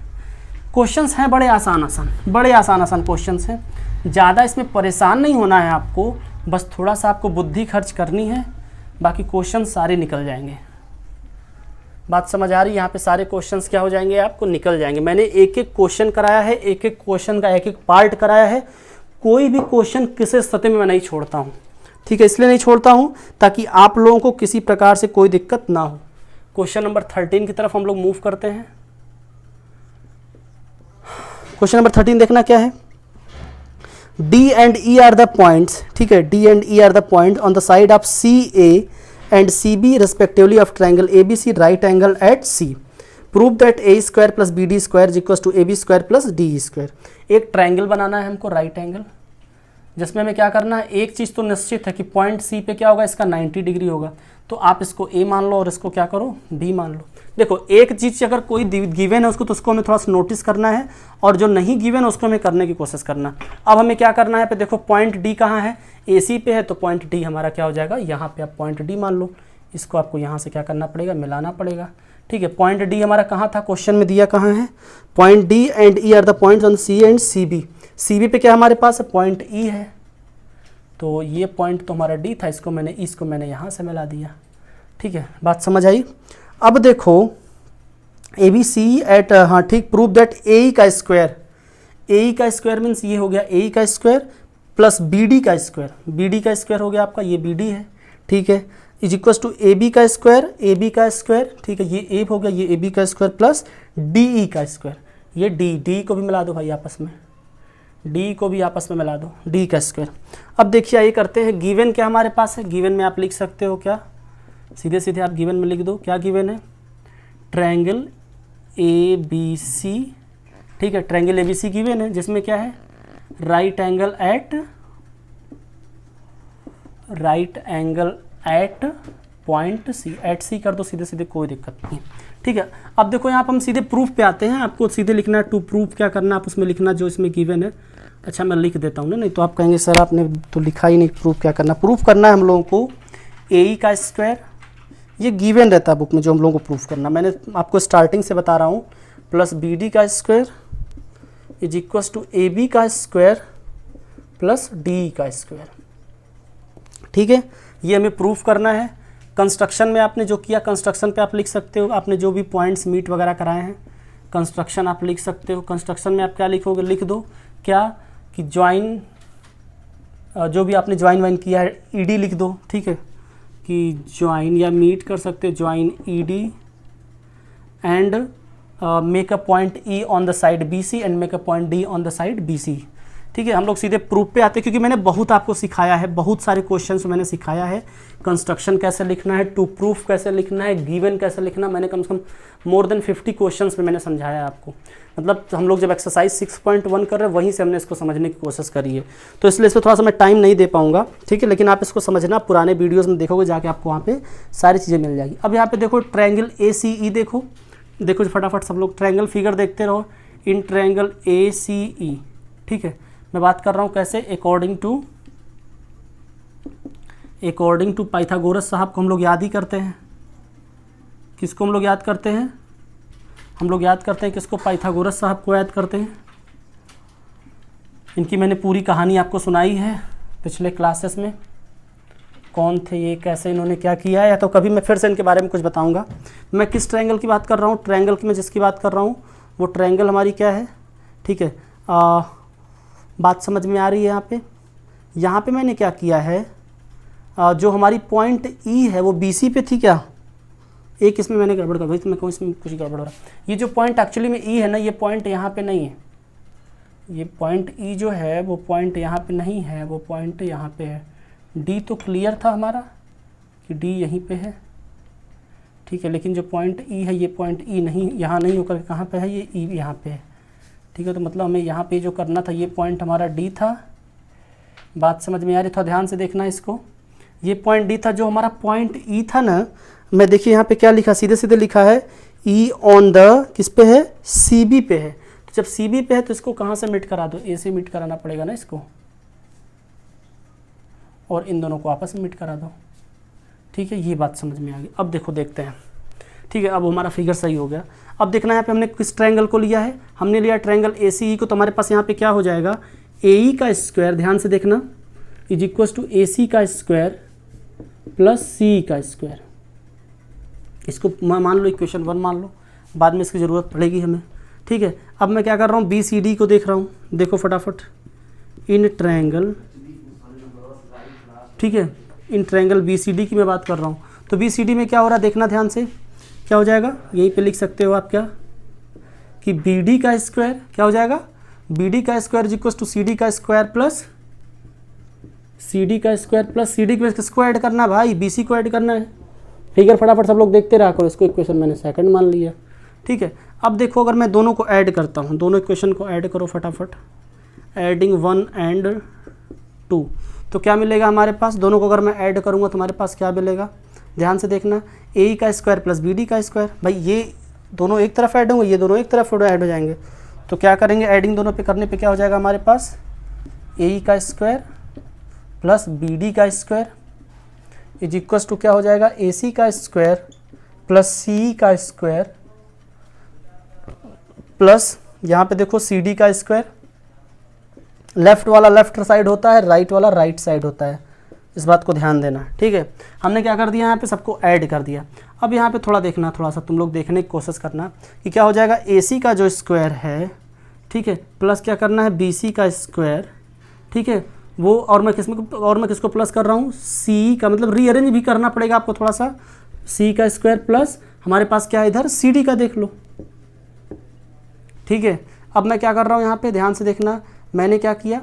क्वेश्चंस हैं बड़े आसान क्वेश्चंस हैं, ज़्यादा इसमें परेशान नहीं होना है आपको, बस थोड़ा सा आपको बुद्धि खर्च करनी है, बाकी क्वेश्चन सारे निकल जाएंगे। बात समझ आ रही है? यहाँ पे सारे क्वेश्चंस क्या हो जाएंगे, आपको निकल जाएंगे। मैंने एक एक क्वेश्चन कराया है, एक एक क्वेश्चन का एक एक पार्ट कराया है, कोई भी क्वेश्चन किसी स्थिति में मैं नहीं छोड़ता हूँ, ठीक है। इसलिए नहीं छोड़ता हूँ ताकि आप लोगों को किसी प्रकार से कोई दिक्कत ना हो। क्वेश्चन नंबर 13 की तरफ हम लोग मूव करते हैं। क्वेश्चन नंबर 13 देखना क्या है, D and E are the points, ठीक है, D and E are the point on the side of CA and CB respectively of triangle ABC right angle at C. Prove that A square plus BD square is equals to AB square plus DE square. एक triangle बनाना है हमको, right angle, जिसमें हमें क्या करना है, एक चीज़ तो निश्चित है कि पॉइंट सी पे क्या होगा, इसका 90 डिग्री होगा, तो आप इसको ए मान लो और इसको क्या करो, बी मान लो। देखो, एक चीज़ अगर कोई गिवन है उसको, तो उसको हमें थोड़ा सा नोटिस करना है, और जो नहीं गिवन है उसको हमें करने की कोशिश करना। अब हमें क्या करना है, पे देखो पॉइंट डी कहाँ है, ए सी पे है, तो पॉइंट डी हमारा क्या हो जाएगा, यहाँ पे आप पॉइंट डी मान लो। इसको आपको यहाँ से क्या करना पड़ेगा, मिलाना पड़ेगा, ठीक है। पॉइंट डी हमारा कहाँ था, क्वेश्चन में दिया कहाँ है, point D and E are the points on C and C B. C B पे क्या हमारे पास है, पॉइंट ई है, तो ये पॉइंट तो हमारा डी था, इसको मैंने यहाँ से मिला दिया, ठीक है। बात समझ आई? अब देखो ए बी सी एट, हाँ ठीक, प्रूव दैट ए का स्क्वायर मीन्स ये हो गया ए का स्क्वायर प्लस बी डी का स्क्वायर हो गया आपका, ये बी डी है, ठीक है, is equal to A B का स्क्वायर, ठीक है, ये ए हो गया, ये ए बी का स्क्वायर प्लस डी ई का स्क्वायर, ये डी को भी मिला दो भाई आपस में, डी को भी आपस में मिला दो, डी का स्क्वायर। अब देखिए ये करते हैं, गिवन क्या हमारे पास है, गिवन में आप लिख सकते हो क्या, सीधे सीधे आप गिवन में लिख दो, क्या गिवन है, ट्रायंगल ए बी सी, ठीक है, triangle A B C given है, जिसमें क्या है, right angle at point C, at C कर दो सीधे सीधे, कोई दिक्कत नहीं, ठीक है। अब देखो यहाँ पर हम सीधे प्रूफ पे आते हैं, आपको सीधे लिखना है, टू प्रूफ क्या करना है, आप उसमें लिखना जो इसमें गिवन है। अच्छा मैं लिख देता हूँ ना, नहीं तो आप कहेंगे सर आपने तो लिखा ही नहीं, प्रूफ क्या करना, प्रूफ करना है हम लोगों को ए ई का स्क्वायर, ये गिवन रहता है बुक में जो हम लोगों को प्रूफ करना, मैंने आपको स्टार्टिंग से बता रहा हूँ, प्लस बी डी का square is equal to A B का स्क्वायर प्लस डी का स्क्वायर, ठीक है, ये हमें प्रूफ करना है। कंस्ट्रक्शन में आपने जो किया, कंस्ट्रक्शन पे आप लिख सकते हो, आपने जो भी पॉइंट्स मीट वगैरह कराए हैं, कंस्ट्रक्शन आप लिख सकते हो। कंस्ट्रक्शन में आप क्या लिखोगे, लिख दो क्या कि ज्वाइन, जो भी आपने ज्वाइन वाइन किया है, ईडी लिख दो, ठीक है, कि ज्वाइन या मीट कर सकते हो, join ED and make a point E on the side B C and make a point D on the side B C, ठीक है। हम लोग सीधे प्रूफ पे आते हैं, क्योंकि मैंने बहुत आपको सिखाया है, बहुत सारे क्वेश्चंस मैंने सिखाया है, कंस्ट्रक्शन कैसे लिखना है, टू प्रूफ कैसे लिखना है, गिवन कैसे लिखना, मैंने कम से कम मोर देन 50 क्वेश्चंस में मैंने समझाया आपको। मतलब हम लोग जब एक्सरसाइज 6.1 कर रहे हैं, वहीं से हमने इसको समझने की कोशिश करी है, तो इसलिए इस पर थोड़ा सा मैं टाइम नहीं दे पाऊंगा, ठीक है, लेकिन आप इसको समझना, पुराने वीडियोज़ में देखोगे जाके आपको वहाँ पर सारी चीज़ें मिल जाएगी। अब यहाँ पर देखो ट्रायंगल ए सी ई, देखो फटाफट सब लोग ट्रायंगल फिगर देखते रहो, इन ट्रायंगल ए सी ई, ठीक है, मैं बात कर रहा हूँ कैसे, अकॉर्डिंग टू पाइथागोरस साहब को हम लोग याद ही करते हैं, किसको हम लोग याद करते हैं, हम लोग याद करते हैं किसको, पाइथागोरस साहब को याद करते हैं। इनकी मैंने पूरी कहानी आपको सुनाई है पिछले क्लासेस में, कौन थे ये, कैसे इन्होंने क्या किया है, या तो कभी मैं फिर से इनके बारे में कुछ बताऊंगा। मैं किस ट्रायंगल की बात कर रहा हूँ, ट्रायंगल की मैं जिसकी बात कर रहा हूँ वो ट्रायंगल हमारी क्या है, ठीक है, बात समझ में आ रही है। यहाँ पे मैंने क्या किया है, जो हमारी पॉइंट ई है वो बी सी पे थी क्या, एक इसमें मैंने गड़बड़ कर दी, तो मैं कहूँ इसमें कुछ गड़बड़ हो रहा है। ये जो पॉइंट एक्चुअली में ई है ना, ये पॉइंट यहाँ पे नहीं है, ये पॉइंट ई जो है वो पॉइंट यहाँ पे नहीं है, वो पॉइंट यहाँ पे है। डी तो क्लियर था हमारा कि डी यहीं पे है, ठीक है, लेकिन जो पॉइंट ई है, ये पॉइंट ई नहीं, यहाँ नहीं होकर कहाँ पे है, ये ई यहाँ पे है, ठीक है। तो मतलब हमें यहाँ पे जो करना था, ये पॉइंट हमारा डी था, बात समझ में आ रही, थोड़ा ध्यान से देखना इसको। ये पॉइंट डी था, जो हमारा पॉइंट ई था ना, मैं देखिए यहाँ पे क्या लिखा, सीधे सीधे लिखा है ई ऑन द, किस पे है, सी बी पे है। तो जब सी बी पे है तो इसको कहाँ से मीट करा दो, ए से मीट कराना पड़ेगा ना इसको, और इन दोनों को आपस में मीट करा दो। ठीक है, ये बात समझ में आ गई। अब देखो देखते हैं, ठीक है, अब हमारा फिगर सही हो गया। अब देखना यहाँ पे हमने किस ट्रायंगल को लिया है, हमने लिया ट्रायंगल ए सी ई को। तो हमारे पास यहाँ पे क्या हो जाएगा, ए ई का स्क्वायर, ध्यान से देखना, is equal to A C का स्क्वायर प्लस सी का स्क्वायर। इसको मान लो इक्वेशन 1 मान लो, बाद में इसकी ज़रूरत पड़ेगी हमें। ठीक है, अब मैं क्या कर रहा हूँ, बी सी डी को देख रहा हूँ, देखो फटाफट, इन ट्रायंगल, ठीक है, in triangle B C D की मैं बात कर रहा हूँ। तो बी सी डी में क्या हो रहा है, देखना ध्यान से, क्या हो जाएगा, यहीं पे लिख सकते हो आप क्या, कि बी डी का स्क्वायर क्या हो जाएगा, बी डी का square is equal to C D का स्क्वायर प्लस सी डी का स्क्वायर प्लस सी डी किसको ऐड करना भाई, बी सी को ऐड करना है। फिगर फटाफट सब लोग देखते रहा करो, इसको इक्वेशन मैंने सेकंड मान लिया। ठीक है, अब देखो अगर मैं दोनों को ऐड करता हूँ, दोनों इक्वेशन को ऐड करो फटाफट, एडिंग 1 एंड 2, तो क्या मिलेगा हमारे पास, दोनों को अगर मैं ऐड करूँगा तो हमारे पास क्या मिलेगा, ध्यान से देखना, ए का स्क्वायर प्लस बी डी का स्क्वायर। भाई ये दोनों एक तरफ ऐड होंगे, ये दोनों एक तरफ ऐड हो जाएंगे, तो क्या करेंगे, एडिंग दोनों पे करने पे क्या हो जाएगा हमारे पास, ए का स्क्वायर प्लस बी डी का स्क्वायर इज इक्वल्स टू क्या हो जाएगा, ए सी का स्क्वायर प्लस सी का स्क्वायर प्लस यहाँ पे देखो सी डी का स्क्वायर। लेफ्ट वाला लेफ्ट साइड होता है, राइट वाला राइट साइड होता है, इस बात को ध्यान देना। ठीक है, हमने क्या कर दिया, यहाँ पे सबको ऐड कर दिया। अब यहाँ पे थोड़ा देखना, थोड़ा सा तुम लोग देखने की कोशिश करना कि क्या हो जाएगा, ए सी का जो स्क्वायर है, ठीक है, प्लस क्या करना है, बी सी का स्क्वायर, ठीक है, वो और मैं किसको प्लस कर रहा हूँ, सी का, मतलब रीअरेंज भी करना पड़ेगा आपको थोड़ा सा, सी का स्क्वायर प्लस हमारे पास क्या है इधर, सी डी का देख लो। ठीक है, अब मैं क्या कर रहा हूँ यहाँ पे, ध्यान से देखना, मैंने क्या किया,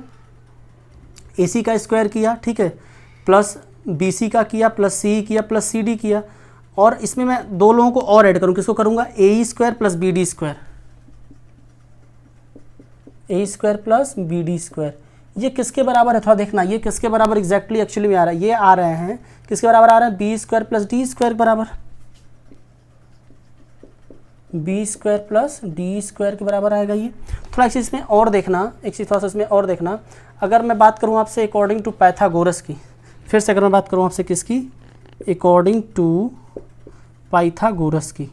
ए सी का स्क्वायर किया, ठीक है, प्लस बी सी का किया, प्लस सी किया, प्लस सी डी किया, और इसमें मैं दो लोगों को और ऐड करूँ, किसको करूँगा, A square plus B D square, A square plus B D square. ये किसके बराबर है, थोड़ा देखना, ये किसके बराबर एग्जैक्टली एक्चुअली में आ रहा है, ये आ रहे हैं, किसके बराबर आ रहे हैं, B square plus D square के बराबर, B square plus D square के बराबर आएगा ये। थोड़ा एक चीज़ इसमें और देखना, एक चीज़ थोड़ा सा इसमें और देखना, अगर मैं बात करूँ आपसे अकॉर्डिंग टू पाइथागोरस की, फिर से अगर मैं बात करूँ आपसे किसकी, अकॉर्डिंग टू पाइथागोरस की,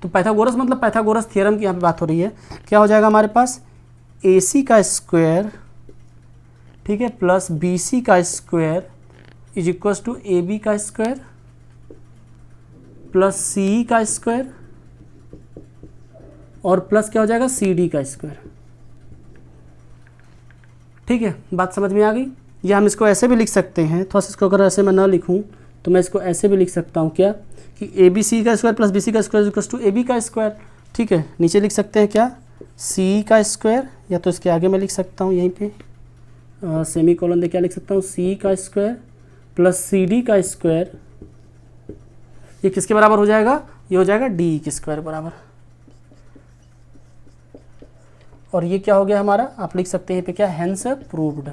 तो पाइथागोरस मतलब पाइथागोरस थ्योरम की यहाँ पे बात हो रही है। क्या हो जाएगा हमारे पास, ए सी का स्क्वायर, ठीक है, प्लस बी सी का square is equals to A B का स्क्वायर प्लस सी का स्क्वायर और प्लस क्या हो जाएगा, सी डी का स्क्वायर। ठीक है, बात समझ में आ गई। या हम इसको ऐसे भी लिख सकते हैं, थोड़ा सा इसको अगर ऐसे मैं ना लिखूं तो मैं इसको ऐसे भी लिख सकता हूं, क्या, कि ए बी सी का स्क्वायर प्लस बी सी का square equals to A B का स्क्वायर। ठीक है, नीचे लिख सकते हैं क्या, सी का स्क्वायर, या तो इसके आगे मैं लिख सकता हूँ यहीं पे सेमी कॉलन दे, क्या लिख सकता हूँ, सी का स्क्वायर प्लस सी डी का स्क्वायर, ये किसके बराबर हो जाएगा, ये हो जाएगा डी के स्क्वायर बराबर। और ये क्या हो गया हमारा, आप लिख सकते हैं पे क्या, हेंस प्रूव्ड।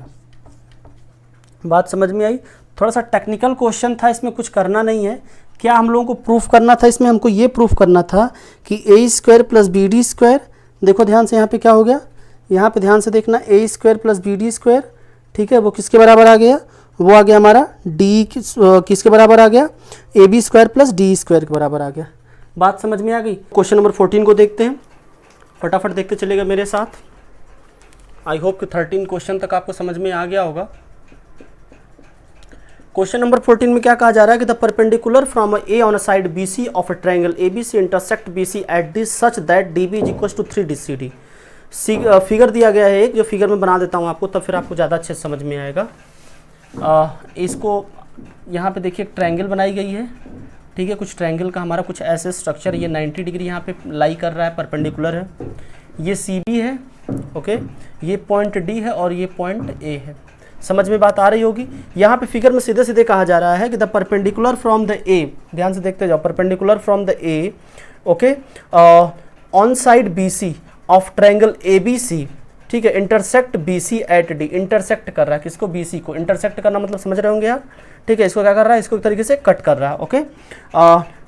बात समझ में आई। थोड़ा सा टेक्निकल क्वेश्चन था, इसमें कुछ करना नहीं है। क्या हम लोगों को प्रूफ करना था, इसमें हमको ये प्रूफ करना था कि A square plus B D square, देखो ध्यान से यहाँ पे क्या हो गया, यहाँ पे ध्यान से देखना, A square plus B D square, ठीक है, वो किसके बराबर आ गया, वो आ गया हमारा डी किसके बराबर आ गया, A B square plus D square के बराबर आ गया। बात समझ में आ गई। क्वेश्चन नंबर 14 को देखते हैं, फटाफट देखते चलेगा मेरे साथ। आई होप कि 13 क्वेश्चन तक आपको समझ में आ गया होगा। क्वेश्चन नंबर 14 में क्या कहा जा रहा है कि the perpendicular from A on a side B C of a triangle A B C intersect B C at D such that D B is equal to 3 D C D. Figure दिया गया है एक, जो figure में बना देता हूँ आपको, तब फिर आपको ज़्यादा अच्छे से समझ में आएगा। इसको यहाँ पे देखिए ट्रायंगल बनाई गई है, ठीक है, कुछ ट्रायंगल का हमारा कुछ ऐसे स्ट्रक्चर, ये 90 डिग्री यहाँ पे लाई कर रहा है, परपेंडिकुलर है, ये सी बी है, ओके, ये पॉइंट डी है और ये पॉइंट ए है। समझ में बात आ रही होगी। यहाँ पे फिगर में सीधे सीधे कहा जा रहा है कि the perpendicular from the A, ध्यान से देखते जाओ, perpendicular from the A, okay, on side B C, of triangle ABC, ठीक है, intersect BC at D, intersect कर रहा है किसको, BC को। इंटरसेक्ट करना मतलब समझ रहे होंगे आप, ठीक है। इसको क्या कर रहा है, इसको एक तरीके से कट कर रहा है, okay.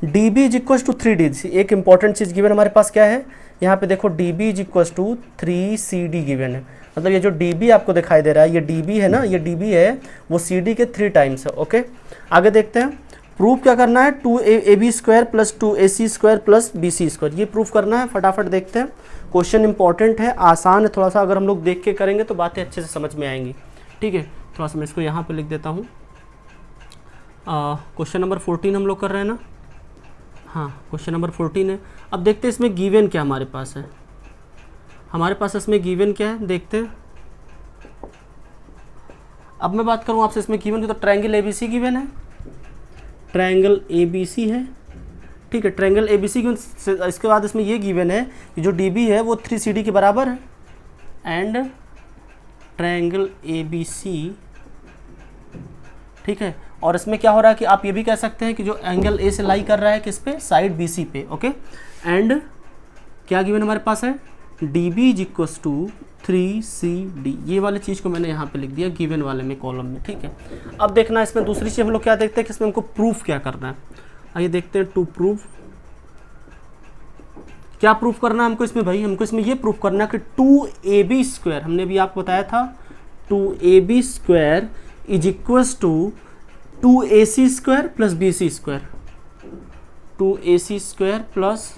DB is equal to 3D। एक इंपॉर्टेंट चीज़ गिवन हमारे पास क्या है, यहाँ पे देखो DB is equal to 3CD given है। मतलब ये जो DB आपको दिखाई दे रहा है, ये DB है ना, ये DB है वो CD के 3 टाइम्स है, ओके। आगे देखते हैं, प्रूफ क्या करना है, 2AB square plus 2AC square plus BC square, ये प्रूफ करना है। फटाफट देखते हैं, क्वेश्चन इंपॉर्टेंट है, आसान है थोड़ा सा, अगर हम लोग देख के करेंगे तो बातें अच्छे से समझ में आएंगी, ठीक है। थोड़ा सा मैं इसको यहाँ पे लिख देता हूँ। क्वेश्चन नंबर 14 हम लोग कर रहे हैं ना, हाँ क्वेश्चन नंबर 14 है। अब देखते हैं इसमें गिवन क्या हमारे पास है, हमारे पास इसमें गिवन क्या है देखते हैं। अब मैं बात करूँ आपसे इसमें गिवन की, तो ट्रायंगल ABC गिवन है, ट्रायंगल ABC है, ठीक है। ट्रायंगल ABC गिवन, इसके बाद इसमें ये गिवन है कि जो DB है वो 3CD के बराबर है, एंड ट्रायंगल ABC, ठीक है। और इसमें क्या हो रहा है कि आप ये भी कह सकते हैं कि जो एंगल A से लाई कर रहा है किस पे, साइड BC पे, ओके। एंड क्या गिवन हमारे पास है, DB is equal to 3CD, ये वाली चीज़ को मैंने यहाँ पे लिख दिया गिवन वाले में कॉलम में, ठीक है। अब देखना इसमें दूसरी चीज़ हम लोग क्या देखते हैं कि इसमें हमको प्रूफ क्या करना है। आइए देखते हैं, टू प्रूफ, क्या प्रूफ करना है हमको इसमें भाई, हमको इसमें ये प्रूफ करना है कि 2AB स्क्वायर, हमने भी आपको बताया था 2AB square is equals to 2AC square plus BC square, 2AC square plus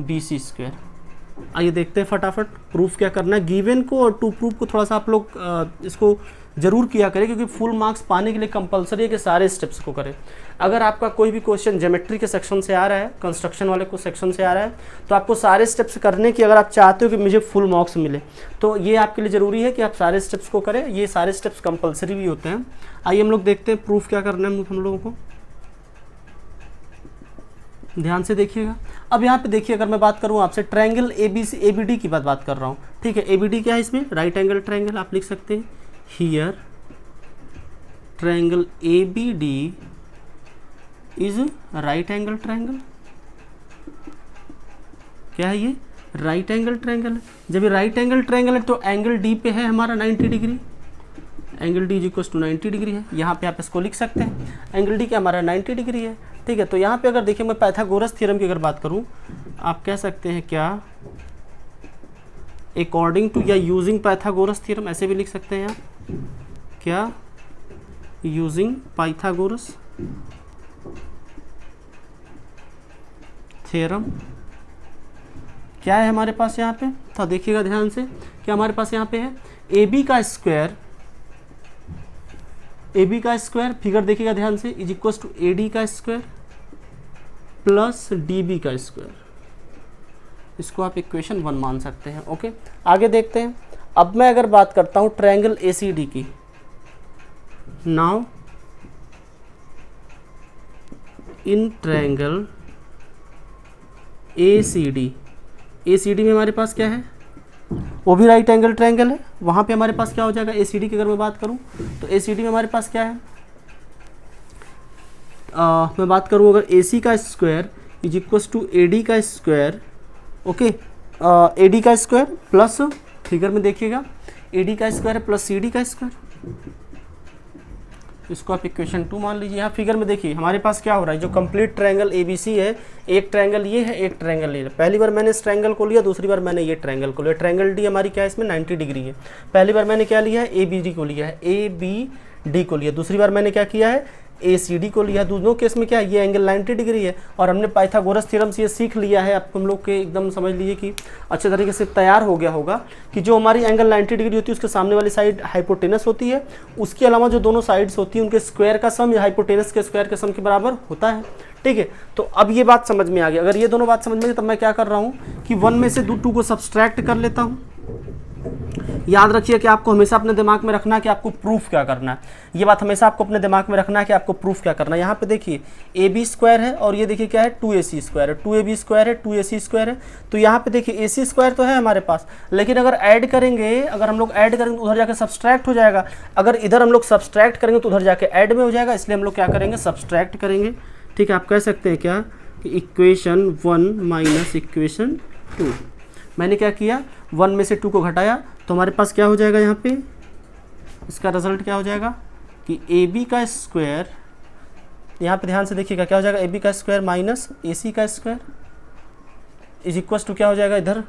BC square. आइए देखते हैं फटाफट प्रूफ क्या करना है। गिवन को और टू प्रूफ को थोड़ा सा आप लोग इसको जरूर किया करें, क्योंकि फुल मार्क्स पाने के लिए कंपलसरी है कि सारे स्टेप्स को करें। अगर आपका कोई भी क्वेश्चन ज्योमेट्री के सेक्शन से आ रहा है, कंस्ट्रक्शन वाले को सेक्शन से आ रहा है, तो आपको सारे स्टेप्स करने की, अगर आप चाहते हो कि मुझे फुल मार्क्स मिले, तो ये आपके लिए ज़रूरी है कि आप सारे स्टेप्स को करें। ये सारे स्टेप्स कंपलसरी भी होते हैं। आइए हम लोग देखते हैं प्रूफ क्या करना है हम लोगों को, ध्यान से देखिएगा। अब यहाँ पे देखिए, अगर मैं बात करूँ आपसे ट्रायंगल ABD की बात कर रहा हूँ, ठीक है। ABD क्या है इसमें, राइट एंगल ट्रायंगल, आप लिख सकते हैं here triangle ABD is right angle triangle. क्या है ये, राइट एंगल ट्रायंगल है। जब ये राइट एंगल ट्रायंगल है तो एंगल D पे है हमारा 90 degree, angle D equal to 90 degree है। यहाँ पे आप इसको लिख सकते हैं, एंगल D क्या हमारा 90 डिग्री है, ठीक है। तो यहाँ पे अगर देखिए, मैं पाइथागोरस थ्योरम की अगर बात करूँ, आप कह सकते हैं क्या, अकॉर्डिंग टू या यूजिंग पाइथागोरस थ्योरम, ऐसे भी लिख सकते हैं आप, क्या यूजिंग पाइथागोरस थ्योरम। क्या है हमारे पास यहाँ पे, तो देखिएगा ध्यान से, क्या हमारे पास यहाँ पे है AB का स्क्वायर, फिगर देखिएगा ध्यान से, इज इक्वल टू AD का स्क्वायर प्लस DB का स्क्वायर। इसको आप इक्वेशन 1 मान सकते हैं, ओके। आगे देखते हैं। अब मैं अगर बात करता हूँ ट्रायंगल ACD की, नाउ इन ट्रायंगल ACD में हमारे पास क्या है, वो भी राइट एंगल ट्रायंगल है। वहाँ पे हमारे पास क्या हो जाएगा, ACD की अगर मैं बात करूँ तो ACD में हमारे पास क्या है, मैं बात करूँ अगर AC का square is equal to AD का स्क्वायर, ओके, AD का स्क्वायर प्लस, फिगर में देखिएगा AD का स्क्वायर प्लस CD का स्क्वायर, इसको आप इक्वेशन 2 मान लीजिए। यहाँ फिगर में देखिए हमारे पास क्या हो रहा है, जो कंप्लीट ट्रायंगल ABC है, एक ट्रायंगल ये है, एक ट्रायंगल ये है। पहली बार मैंने इस ट्रायंगल को लिया, दूसरी बार मैंने ये ट्रायंगल को लिया। ट्रायंगल D हमारी क्या है, इसमें 90 डिग्री है। पहली बार मैंने क्या लिया है, ABD को लिया है, ABD को लिया। दूसरी बार मैंने क्या किया है, ACD को लिया। दोनों केस में क्या है, ये एंगल 90 डिग्री है। और हमने पाइथागोरस थ्योरम से ये सीख लिया है, आप हम लोग के एकदम समझ लीजिए कि अच्छे तरीके से तैयार हो गया होगा कि जो हमारी एंगल 90 डिग्री होती है उसके सामने वाली साइड हाइपोटेनस होती है, उसके अलावा जो दोनों साइड्स होती हैं उनके स्क्वायर का सम या हाइपोटेनस के स्क्वायर के सम के बराबर होता है, ठीक है। तो अब ये बात समझ में आ गई। अगर ये दोनों बात समझ में आई तब मैं क्या कर रहा हूँ कि 1 में से 2 को सब्सट्रैक्ट कर लेता हूँ। याद रखिए कि आपको हमेशा अपने दिमाग में रखना है कि आपको प्रूफ क्या करना है। ये बात हमेशा आपको अपने दिमाग में रखना है कि आपको प्रूफ क्या करना है। यहाँ पे देखिए AB स्क्वायर है और ये देखिए क्या है 2AC स्क्वायर है, 2AB स्क्वायर है, 2AC स्क्वायर है। तो यहाँ पे देखिए AC स्क्वायर तो है हमारे पास, लेकिन अगर ऐड करेंगे, अगर हम लोग ऐड करेंगे तो उधर जाके सब्सट्रैक्ट हो जाएगा। अगर इधर हम लोग सब्सट्रैक्ट करेंगे तो उधर जाके ऐड में हो जाएगा, इसलिए हम लोग क्या करेंगे, सब्सट्रैक्ट करेंगे, ठीक है। आप कह सकते हैं क्या कि इक्वेशन 1 माइनस इक्वेशन 2। मैंने क्या किया, 1 में से 2 को घटाया, तो हमारे पास क्या हो जाएगा यहाँ पे, इसका रिजल्ट क्या हो जाएगा कि ए बी का स्क्वायर, यहाँ पे ध्यान से देखिएगा क्या हो जाएगा, ए बी का स्क्वायर माइनस ए सी का स्क्वायर इज इक्वल टू क्या हो जाएगा इधर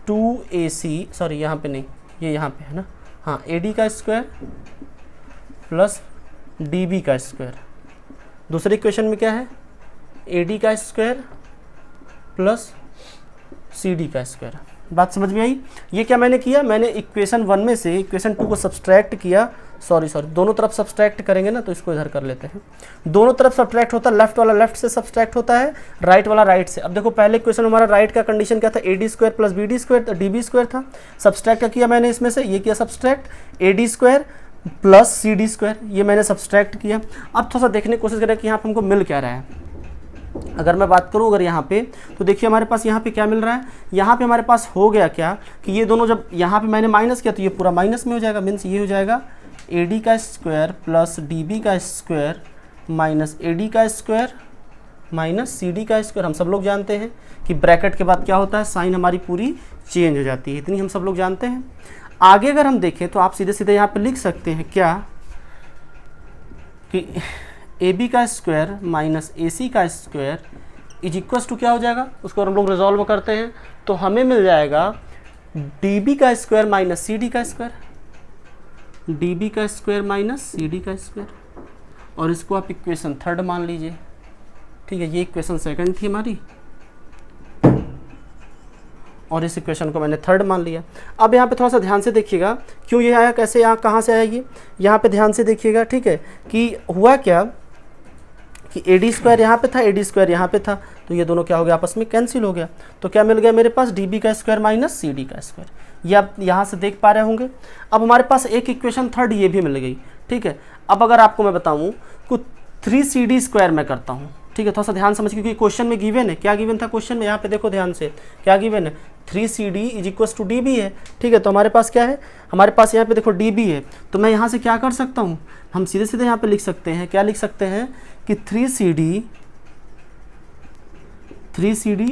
2ac, सॉरी यहाँ पे नहीं, ये यहाँ पे है ना, हाँ ए डी का स्क्वायर प्लस डी बी का स्क्वायर। दूसरे इक्वेशन में क्या है, ए डी का स्क्वायर प्लस सी डी का स्क्वायर। बात समझ में आई। ये क्या मैंने किया, मैंने इक्वेशन 1 में से इक्वेशन 2 को सब्सट्रैक्ट किया, सॉरी दोनों तरफ सब्सट्रैक्ट करेंगे ना, तो इसको इधर कर लेते हैं। दोनों तरफ सब्सट्रैक्ट होता है, लेफ्ट वाला लेफ्ट से सब्सट्रैक्ट होता है, राइट वाला राइट से। अब देखो पहले इक्वेशन हमारा राइट का कंडीशन क्या था, A D square plus B D square, D B square था। सब्सट्रैक्ट का किया मैंने इसमें से, ये किया subtract A D square plus C D square, ये मैंने सब्सट्रैक्ट किया। अब थोड़ा सा देखने की कोशिश करें कि यहाँ पे हमको मिल क्या रहा है। अगर मैं बात करूं अगर यहाँ पे, तो देखिए हमारे पास यहाँ पे क्या मिल रहा है, यहाँ पे हमारे पास हो गया क्या कि ये दोनों जब यहाँ पे मैंने माइनस किया तो ये पूरा माइनस में हो जाएगा, मीन्स ये हो जाएगा ए डी का स्क्वायर प्लस डी बी का स्क्वायर माइनस ए डी का स्क्वायर माइनस सी डी का स्क्वायर। हम सब लोग जानते हैं कि ब्रैकेट के बाद क्या होता है, साइन हमारी पूरी चेंज हो जाती है, इतनी हम सब लोग जानते हैं। आगे अगर हम देखें तो आप सीधे सीधे यहाँ पे लिख सकते हैं क्या कि ए बी का स्क्वायर माइनस ए सी का स्क्वायर इज इक्वल्स टू क्या हो जाएगा, उसको हम लोग रिजॉल्व करते हैं तो हमें मिल जाएगा डी बी का स्क्वायर माइनस सी डी का स्क्वायर, डी बी का स्क्वायर माइनस सी डी का स्क्वायर, और इसको आप इक्वेशन 3 मान लीजिए। ठीक है, ये इक्वेशन 2 थी हमारी और इस इक्वेशन को मैंने 3 मान लिया। अब यहाँ पे थोड़ा सा ध्यान से देखिएगा, क्यों ये आया, कैसे, यहाँ कहाँ से आया ये, यहाँ पे ध्यान से देखिएगा। ठीक है, कि हुआ क्या कि ए डी स्क्वायर यहाँ पे था, ए डी स्क्वायर यहाँ पे था, तो ये दोनों क्या हो गया, आपस में कैंसिल हो गया। तो क्या मिल गया मेरे पास, डी बी का स्क्वायर माइनस सी डी का स्क्वायर। ये आप यहाँ से देख पा रहे होंगे। अब हमारे पास एक इक्वेशन 3 ये भी मिल गई। ठीक है, अब अगर आपको मैं बताऊँ कुछ 3cd स्क्वायर मैं करता हूँ। ठीक है, थोड़ा सा ध्यान समझ, क्योंकि क्वेश्चन में गिवन है, क्या गिवन था क्वेश्चन में, यहाँ पे देखो ध्यान से क्या गिवन है, 3cd is equals to db है। ठीक है, तो हमारे पास क्या है, हमारे पास यहाँ पे देखो db है, तो मैं यहाँ से क्या कर सकता हूँ, हम सीधे सीधे यहाँ पे लिख सकते हैं, क्या लिख सकते हैं कि 3cd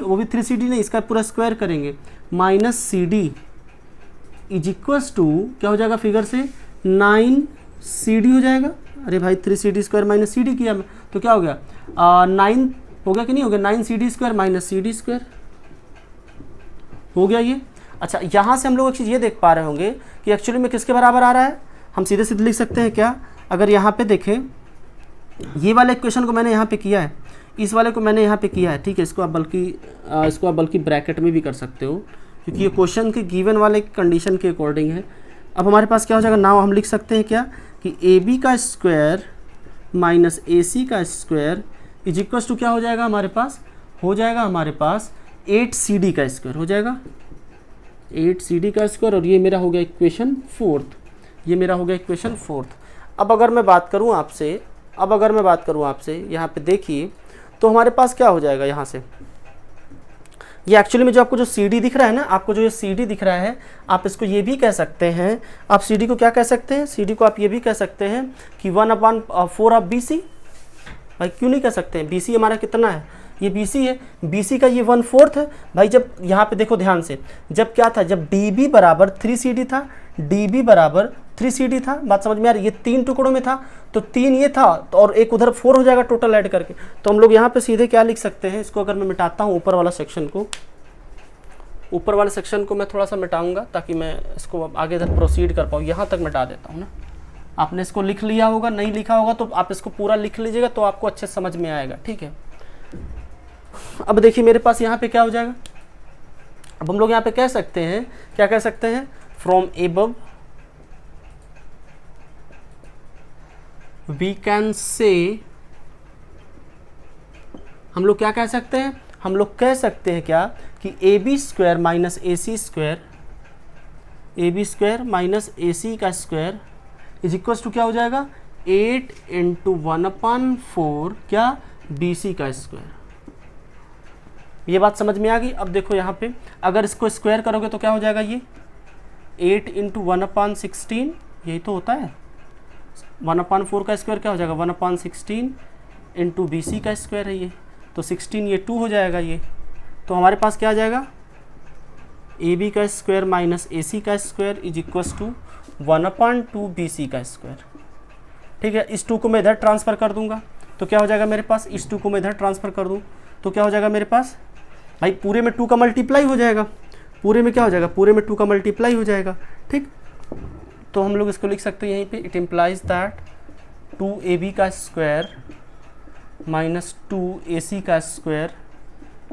वो भी 3cd नहीं, इसका पूरा स्क्वायर करेंगे, minus C D is equals to क्या हो जाएगा, फिगर से 9cd हो जाएगा। अरे भाई 3cd स्क्वायर माइनस cd किया मैं, तो क्या हो गया 9 हो गया कि नहीं हो गया, 9cd square minus cd square हो गया ये। अच्छा, यहाँ से हम लोग एक चीज़ ये देख पा रहे होंगे कि एक्चुअली में किसके बराबर आ रहा है, हम सीधे सीधे लिख सकते हैं क्या, अगर यहाँ पे देखें, ये वाले इक्वेशन को मैंने यहाँ पे किया है, इस वाले को मैंने यहाँ पे किया है। ठीक है, इसको आप बल्कि ब्रैकेट में भी कर सकते हो, क्योंकि ये क्वेश्चन के गिवन वाले कंडीशन के अकॉर्डिंग है। अब हमारे पास क्या हो जाएगा, नाउ हम लिख सकते हैं क्या कि ए बी का स्क्वायर माइनस ए सी का स्क्वायर इज इक्वल्स टू क्या हो जाएगा, हमारे पास हो जाएगा हमारे पास 8cd का स्क्वायर हो जाएगा, 8cd का स्क्वायर, और ये मेरा हो गया इक्वेशन 4, ये मेरा हो गया इक्वेशन 4। अब अगर मैं बात करूँ आपसे यहाँ पे देखिए, तो हमारे पास क्या हो जाएगा, यहाँ से ये एक्चुअली में जो आपको जो CD दिख रहा है ना, आपको जो ये CD दिख रहा है, आप इसको ये भी कह सकते हैं, आप CD को क्या कह सकते हैं, CD को आप ये भी कह सकते हैं कि 1/4 ऑफ BC। भाई क्यों नहीं कह सकते हैं, BC हमारा कितना है, ये BC है, BC का ये 1/4 है। भाई जब यहाँ पे देखो ध्यान से, जब क्या था, जब DB बराबर 3CD था, DB बराबर 3CD था, बात समझ में आ रही है, ये 3 टुकड़ों में था, तो 3 ये था, तो और एक उधर 4 हो जाएगा टोटल ऐड करके। तो हम लोग यहाँ पे सीधे क्या लिख सकते हैं, इसको अगर मैं मिटाता हूँ, ऊपर वाले सेक्शन को मैं थोड़ा सा मिटाऊंगा ताकि मैं इसको आगे इधर प्रोसीड कर पाऊँ। यहाँ तक मिटा देता हूँ ना, आपने इसको लिख लिया होगा, नहीं लिखा होगा तो आप इसको पूरा लिख लीजिएगा, तो आपको अच्छे समझ में आएगा। ठीक है, अब देखिए मेरे पास यहाँ पे क्या हो जाएगा, अब हम लोग यहाँ पे कह सकते हैं, क्या कह सकते हैं, from above we can say, हम लोग क्या कह सकते हैं, हम लोग कह सकते हैं क्या कि A B square minus A C square, A B square minus A C का स्क्वायर इज इक्वल्स टू क्या हो जाएगा, 8 × 1/4 क्या, बी सी का स्क्वायर। ये बात समझ में आ गई। अब देखो यहाँ पे अगर इसको स्क्वायर करोगे तो क्या हो जाएगा, ये 8 × 1/16, यही तो होता है, 1/4 का स्क्वायर क्या हो जाएगा, 1/16 × BC का स्क्वायर है ये, तो 16 ये 2 हो जाएगा ये, तो हमारे पास क्या आ जाएगा ए बी का स्क्वायर माइनस ए सी का square is equals to 1/2 B C का स्क्वायर। ठीक है, इस 2 को मैं इधर ट्रांसफ़र कर दूंगा तो क्या हो जाएगा मेरे पास, इस 2 को मैं इधर ट्रांसफ़र कर दूं तो क्या हो जाएगा मेरे पास भाई, पूरे में 2 का मल्टीप्लाई हो जाएगा, पूरे में क्या हो जाएगा, पूरे में 2 का मल्टीप्लाई हो जाएगा। ठीक, तो हम लोग इसको लिख सकते हैं यहीं पे, इट इम्प्लाइज दैट 2ab का स्क्वायर माइनस 2ac का square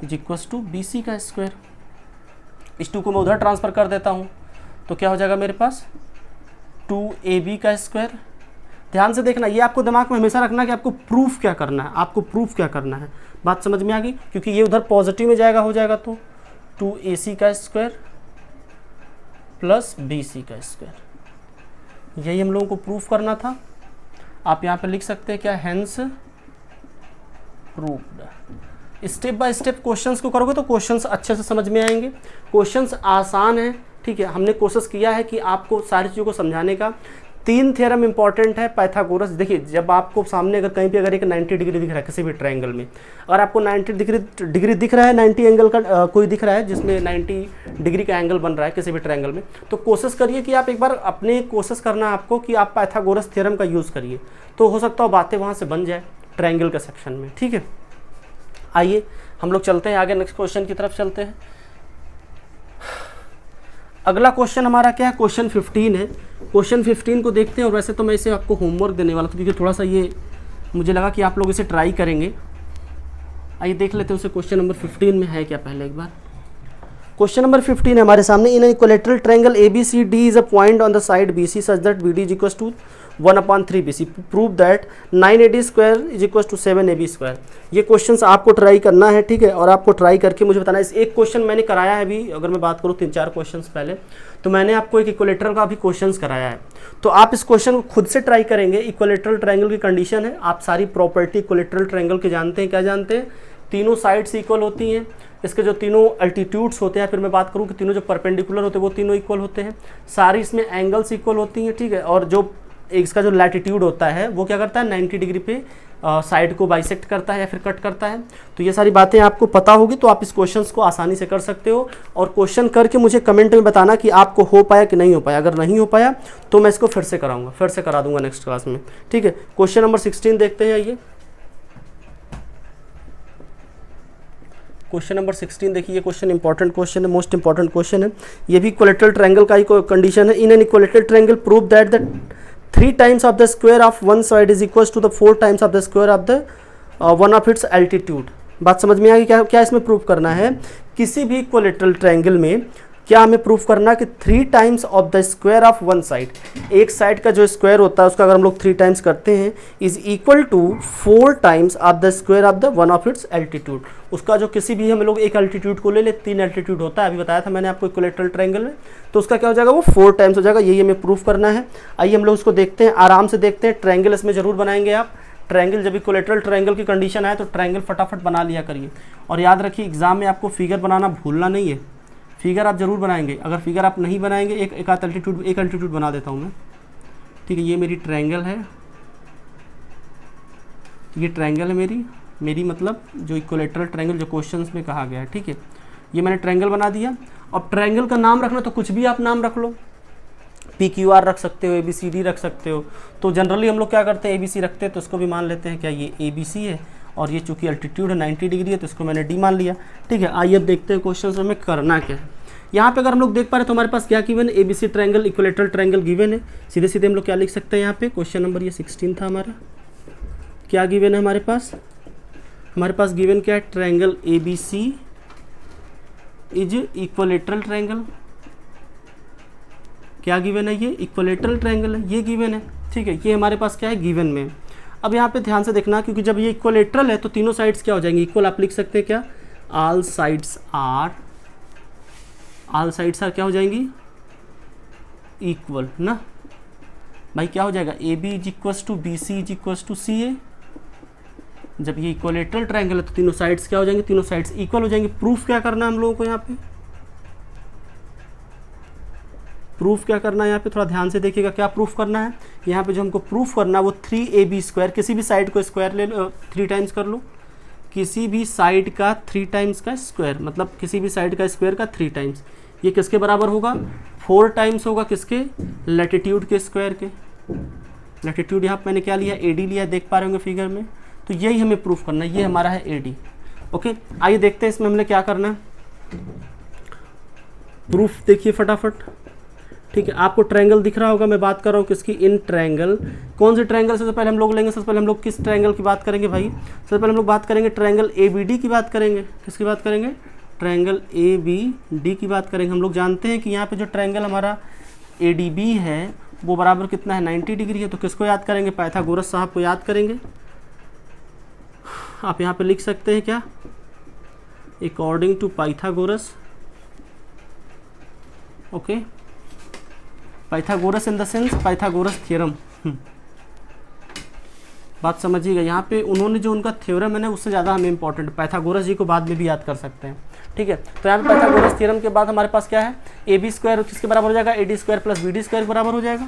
is equals to bc का स्क्वायर। इस 2 को मैं उधर ट्रांसफ़र कर देता हूँ तो क्या हो जाएगा मेरे पास 2ab का स्क्वायर। ध्यान से देखना, ये आपको दिमाग में हमेशा रखना कि आपको प्रूफ क्या करना है, आपको प्रूफ क्या करना है। बात समझ में आ गई, क्योंकि ये उधर पॉजिटिव में जाएगा, हो जाएगा तो 2ac का स्क्वायर प्लस bc का स्क्वायर। यही हम लोगों को प्रूफ करना था। आप यहाँ पे लिख सकते हैं क्या, hence proved. Step by step questions को करोगे तो क्वेश्चंस अच्छे से समझ में आएंगे। क्वेश्चंस आसान है, ठीक है। हमने कोशिश किया है कि आपको सारी चीज़ों को समझाने का। 3 थ्योरम इंपॉर्टेंट है पाइथागोरस। देखिए, जब आपको सामने अगर कहीं पे अगर एक 90 डिग्री दिख रहा है किसी भी ट्रायंगल में, अगर आपको 90 डिग्री दिख रहा है, 90 एंगल का कोई दिख रहा है जिसमें 90 डिग्री का एंगल बन रहा है किसी भी ट्रायंगल में, तो कोशिश करिए कि आप एक बार अपने कोशिश करना आपको कि आप पाइथागोरस थ्योरम का यूज़ करिए, तो हो सकता है बातें वहाँ से बन जाए ट्रायंगल के सेक्शन में। ठीक है, आइए हम लोग चलते हैं आगे, नेक्स्ट क्वेश्चन की तरफ चलते हैं। अगला क्वेश्चन हमारा क्या है, क्वेश्चन 15 है। क्वेश्चन 15 को देखते हैं, और वैसे तो मैं इसे आपको होमवर्क देने वाला था क्योंकि थोड़ा सा ये मुझे लगा कि आप लोग इसे ट्राई करेंगे। आइए देख लेते हैं उसे, क्वेश्चन नंबर 15 में है क्या पहले एक बार। क्वेश्चन नंबर 15 है हमारे सामने। In equilateral triangle ABCD is a point on the side BC such that BD is equal to 1/3 BC। Prove that 9AD square is equal to 7AB square. ये questions आपको ट्राई करना है, ठीक है, और आपको ट्राई करके मुझे बताना है। इस एक क्वेश्चन मैंने कराया है अभी, अगर मैं बात करूँ 3-4 क्वेश्चंस पहले, तो मैंने आपको एक इक्विलेटरल का भी क्वेश्चंस कराया है। तो आप इस क्वेश्चन को खुद से ट्राई करेंगे। इक्विलेटरल ट्रायंगल की कंडीशन है, आप सारी प्रॉपर्टी इक्विलेटरल ट्रायंगल के जानते हैं। क्या जानते हैं, तीनों साइड्स इक्वल होती हैं, इसके जो तीनों अल्टीट्यूड्स होते हैं, फिर मैं बात करूँ कि तीनों जो परपेंडिकुलर होते हैं वो तीनों इक्वल होते हैं, सारी इसमें एंगल्स इक्वल होती हैं, ठीक है। और जो इसका जो लैटिट्यूड होता है वो क्या करता है, 90 डिग्री पे साइड को बाइसेक्ट करता है या फिर कट करता है। तो ये सारी बातें आपको पता होगी, तो आप इस क्वेश्चंस को आसानी से कर सकते हो। और क्वेश्चन करके मुझे कमेंट में बताना कि आपको हो पाया कि नहीं हो पाया। अगर नहीं हो पाया तो मैं इसको फिर से कराऊंगा, फिर से करा दूंगा नेक्स्ट क्लास में, ठीक है। क्वेश्चन नंबर 16 देखते हैं। ये क्वेश्चन नंबर 16 देखिए, ये क्वेश्चन इंपॉर्टेंट क्वेश्चन है, मोस्ट इंपॉर्टेंट क्वेश्चन है। ये भी इक्विलेटरल ट्रायंगल का ही कंडीशन है। In an equilateral triangle prove that the 3 times of the square of one side is equals to the 4 times of the square of the one of its altitude। बात समझ में आ गई। क्या क्या इसमें proof करना है, किसी भी इक्विलेटरल ट्रायंगल में क्या हमें प्रूफ करना है कि 3 times of the square of one side, एक साइड का जो स्क्वायर होता है उसका अगर हम लोग 3 times करते हैं, is equal to 4 times of the square of the one of its altitude. उसका जो किसी भी हम लोग एक एल्टीट्यूड को ले ले, 3 एल्टीट्यूड होता है, अभी बताया था मैंने आपको इक्विलेटरल ट्रायंगल में, तो उसका क्या हो जाएगा, वो 4 times हो जाएगा। यही हमें प्रूफ करना है। आइए हम लोग उसको देखते हैं, आराम से देखते हैं। ट्रायंगल इसमें जरूर बनाएंगे आप। ट्रायंगल जब इक्विलेटरल ट्रायंगल की कंडीशन आए तो ट्रायंगल फटाफट बना लिया करिए। और याद रखिए, एग्जाम में आपको फिगर बनाना भूलना नहीं है। फिगर आप जरूर बनाएंगे, अगर फिगर आप नहीं बनाएंगे, एक अल्टीट्यूड बना देता हूँ मैं, ठीक है। ये मेरी ट्रायंगल है, ये ट्रायंगल है मेरी मतलब जो इक्विलेटरल ट्रायंगल जो क्वेश्चंस में कहा गया है, ठीक है। ये मैंने ट्रायंगल बना दिया। अब ट्रायंगल का नाम रखना तो कुछ भी आप नाम रख लो, PQR रख सकते हो, ABCD रख सकते हो। तो जनरली हम लोग क्या करते हैं, ABC रखते हैं, तो इसको भी मान लेते हैं क्या, ये ABC है, और ये चूंकि अल्टीट्यूड है 90 डिग्री है तो इसको मैंने D मान लिया, ठीक है। आइए अब देखते हैं क्वेश्चन में करना क्या है। यहाँ पे अगर हम लोग देख पा रहे हैं तो हमारे पास क्या गिवन है, ABC triangle equilateral triangle given है। सीधे सीधे हम लोग क्या लिख सकते हैं यहाँ पे, क्वेश्चन नंबर ये 16 था हमारा। क्या गिवन है हमारे पास गिवन क्या है, triangle ABC is equilateral triangle. क्या गिवन है, ये इक्विलेटरल ट्रायंगल है, ये गिवन है, ठीक है। ये हमारे पास क्या है, गिवन में। अब यहाँ पे ध्यान से देखना, क्योंकि जब ये इक्विलेटरल है तो तीनों साइड्स क्या हो जाएंगी, इक्वल। आप लिख सकते हैं क्या, ऑल साइड्स आर क्या हो जाएंगी, इक्वल ना भाई। क्या हो जाएगा, AB is equals to BC is equals to CA। जब ये इक्विलेटरल ट्रायंगल है तो तीनों साइड्स क्या हो जाएंगे, तीनों साइड्स इक्वल हो जाएंगे। प्रूफ क्या करना है हम लोगों को यहाँ पे, प्रूफ क्या करना है यहाँ पे, थोड़ा ध्यान से देखिएगा। क्या प्रूफ करना है यहाँ पे, जो हमको प्रूफ करना है वो 3AB स्क्वायर, किसी भी साइड को स्क्वायर ले लो, 3 times कर लो, किसी भी साइड का 3 times का स्क्वायर, मतलब किसी भी साइड का स्क्वायर का 3 times। ये किसके बराबर होगा, 4 टाइम्स होगा किसके, लैटिट्यूड के स्क्वायर के। लैटिट्यूड यहाँ पर मैंने क्या लिया, AD लिया, देख पा रहे होंगे फिगर में। तो यही हमें प्रूफ करना है, ये हमारा है AD। ओके, आइए देखते हैं इसमें हमने क्या करना है। प्रूफ देखिए फटाफट। ठीक है, आपको ट्रायंगल दिख रहा होगा, मैं बात कर रहा हूँ किसकी, इन ट्रायंगल। कौन से ट्रायंगल सबसे पहले हम लोग लेंगे, सबसे पहले हम लोग किस ट्रायंगल की बात करेंगे भाई, सबसे पहले हम लोग बात करेंगे ट्रायंगल ABD की बात करेंगे। किसकी बात करेंगे, ट्रायंगल ABD की बात करेंगे। हम लोग जानते हैं कि यहाँ पे जो ट्रायंगल हमारा ADB है वो बराबर कितना है, 90 डिग्री है। तो किसको याद करेंगे, पाइथागोरस साहब को याद करेंगे। आप यहाँ पे लिख सकते हैं क्या, according to Pythagoras. Okay, Pythagoras in the sense Pythagoras theorem. बात समझिएगा, यहाँ पे उन्होंने जो उनका थ्योरम है ना उससे ज़्यादा हमें इंपॉर्टेंट, पाइथागोरस जी को बाद में भी याद कर सकते हैं। ठीक है, तो यहाँ पे पाइथागोरस थ्योरम के बाद हमारे पास क्या है, AB स्क्वायर किसके बराबर हो जाएगा, AD square plus BD square बराबर हो जाएगा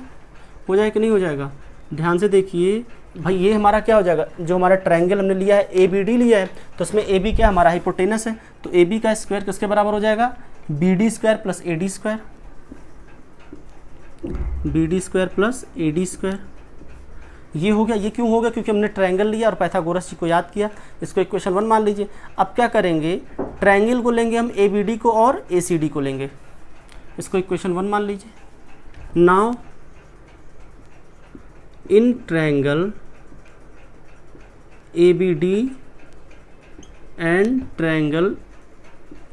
कि नहीं हो जाएगा। ध्यान से देखिए भाई, ये हमारा क्या हो जाएगा, जो हमारा ट्रायंगल हमने लिया है ABD लिया है, तो उसमें AB क्या हमारा हाइपोटेनस है, तो AB का स्क्वायर किसके बराबर हो जाएगा, BD square plus AD square, BD square plus AD square. ये हो गया। ये क्यों हो गया, क्योंकि हमने ट्रायंगल लिया और पाइथागोरस जी को याद किया। इसको इक्वेशन 1 मान लीजिए। अब क्या करेंगे, ट्रायंगल को लेंगे हम ABD को और ACD को लेंगे, इसको इक्वेशन 1 मान लीजिए। Now in triangle ABD and triangle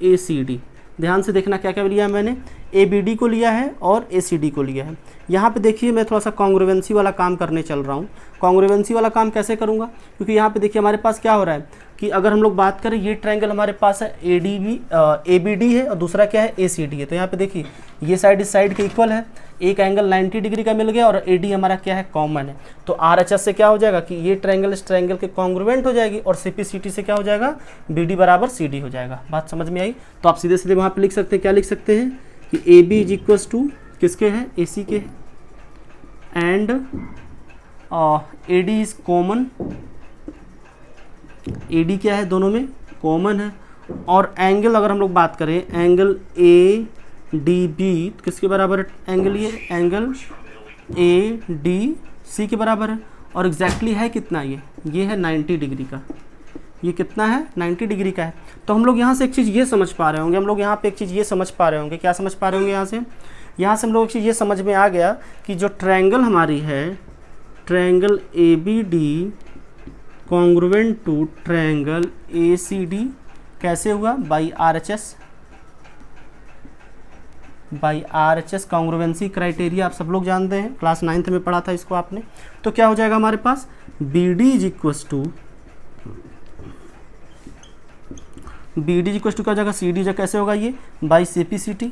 ACD, ध्यान से देखना क्या क्या लिया है मैंने, ABD को लिया है और ACD को लिया है। यहाँ पे देखिए मैं थोड़ा सा कॉन्ग्रुएंसी वाला काम करने चल रहा हूँ। कॉन्ग्रुएंसी वाला काम कैसे करूँगा, क्योंकि यहाँ पे देखिए हमारे पास क्या हो रहा है कि अगर हम लोग बात करें, ये ट्रायंगल हमारे पास है ABD है और दूसरा क्या है ACD है। तो यहाँ पे देखिए ये साइड इस साइड के इक्वल है, एक एंगल 90 डिग्री का मिल गया और AD हमारा क्या है, कॉमन है। तो RHS से क्या हो जाएगा कि ये ट्रायंगल इस ट्रायंगल के कॉन्ग्रुएंट हो जाएगी और CPCT से क्या हो जाएगा, BD बराबर CD हो जाएगा। बात समझ में आई। तो आप सीधे सीधे वहाँ पे लिख सकते हैं, क्या लिख सकते हैं कि AB इज इक्वल्स टू किसके हैं, AC के, and AD is common, AD क्या है, दोनों में कॉमन है। और एंगल अगर हम लोग बात करें, एंगल ADB किसके बराबर है, एंगल ये एंगल ADC के बराबर है। और एग्जैक्टली है कितना, ये है 90 डिग्री का। ये कितना है, 90 डिग्री का है। तो हम लोग यहाँ से एक चीज़ ये समझ पा रहे होंगे, हम लोग यहाँ पे एक चीज़ ये समझ पा रहे होंगे, क्या समझ पा रहे होंगे यहाँ से हम लोग एक चीज़ ये समझ में आ गया कि जो ट्रायंगल हमारी है, triangle ABD congruent to triangle ACD कैसे हुआ, बाई RHS कॉन्ग्रुएंसी क्राइटेरिया आप सब लोग जानते हैं, क्लास 9th में पढ़ा था इसको आपने। तो क्या हो जाएगा हमारे पास, BD इज इक्वल्स टू क्या हो जाएगा, CD जो कैसे होगा, ये बाई CPCT।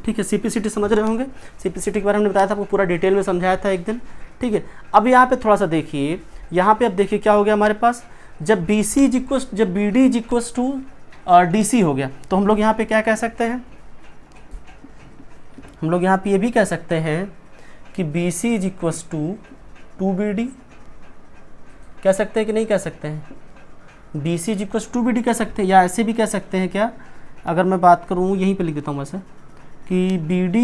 ठीक है, CPCT समझ रहे होंगे, CPCT के बारे में बताया था आपको, पूरा डिटेल में समझाया था एक दिन। ठीक है, अब यहाँ पे थोड़ा सा देखिए, यहाँ पे अब देखिए क्या हो गया हमारे पास, जब BD is equals to DC हो गया, तो हम लोग यहाँ पे क्या कह सकते हैं, हम लोग यहाँ पे ये भी कह सकते हैं कि BC is equals to 2BD, कह सकते हैं कि नहीं कह सकते हैं, BC is equals to 2BD कह सकते हैं, या ऐसे भी कह सकते हैं क्या, अगर मैं बात करूँ यहीं पे लिख देता हूँ वैसे कि BD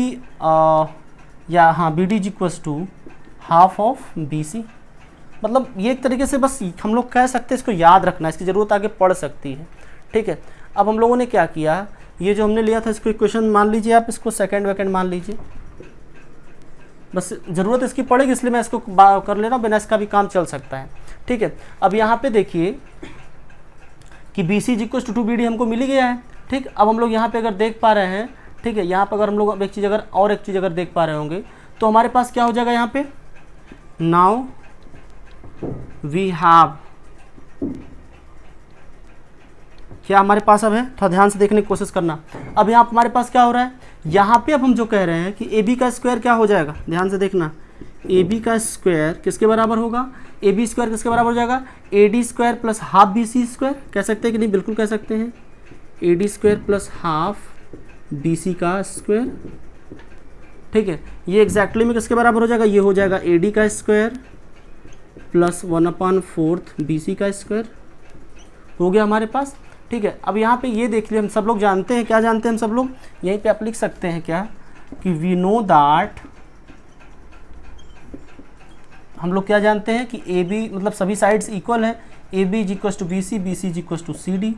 या हाँ BD is equals to half of BC। मतलब ये एक तरीके से बस हम लोग कह सकते हैं, इसको याद रखना, इसकी ज़रूरत आगे पड़ सकती है। ठीक है, अब हम लोगों ने क्या किया, ये जो हमने लिया था इसको इक्वेशन मान लीजिए, आप इसको सेकंड मान लीजिए, बस ज़रूरत इसकी पड़ेगी इसलिए मैं इसको कर ले रहा हूँ, बिना इसका भी काम चल सकता है। ठीक है, अब यहाँ पे देखिए कि BC is equals to 2BD हमको मिल ही गया है। ठीक, अब हम लोग यहाँ पे अगर देख पा रहे हैं, ठीक है, यहाँ पर अगर हम लोग अब एक चीज़ अगर देख पा रहे होंगे, तो हमारे पास क्या हो जाएगा यहाँ पे, नाउ वी हैव, क्या हमारे पास अब है, थोड़ा ध्यान से देखने की कोशिश करना। अब यहाँ हमारे पास क्या हो रहा है, यहाँ पे अब हम जो कह रहे हैं कि AB का स्क्वायर क्या हो जाएगा, ध्यान से देखना, AB का स्क्वायर किसके बराबर होगा, AB स्क्वायर किसके बराबर हो जाएगा, AD square plus half BC square, कह सकते हैं कि नहीं, बिल्कुल कह सकते हैं, AD square plus half BC का स्क्वायर। ठीक है, ये एग्जैक्टली में किसके बराबर हो जाएगा, ये हो जाएगा AD का स्क्वायर प्लस 1/4 BC का स्क्वायर, हो गया हमारे पास। ठीक है। अब यहाँ पे ये देख लिया, हम सब लोग जानते हैं, क्या जानते हैं हम सब लोग, यहीं पे आप लिख सकते हैं क्या कि वी नो दैट, हम लोग क्या जानते हैं कि ए बी मतलब सभी साइड्स इक्वल है, A B is equal to B C, B C is equal to C D.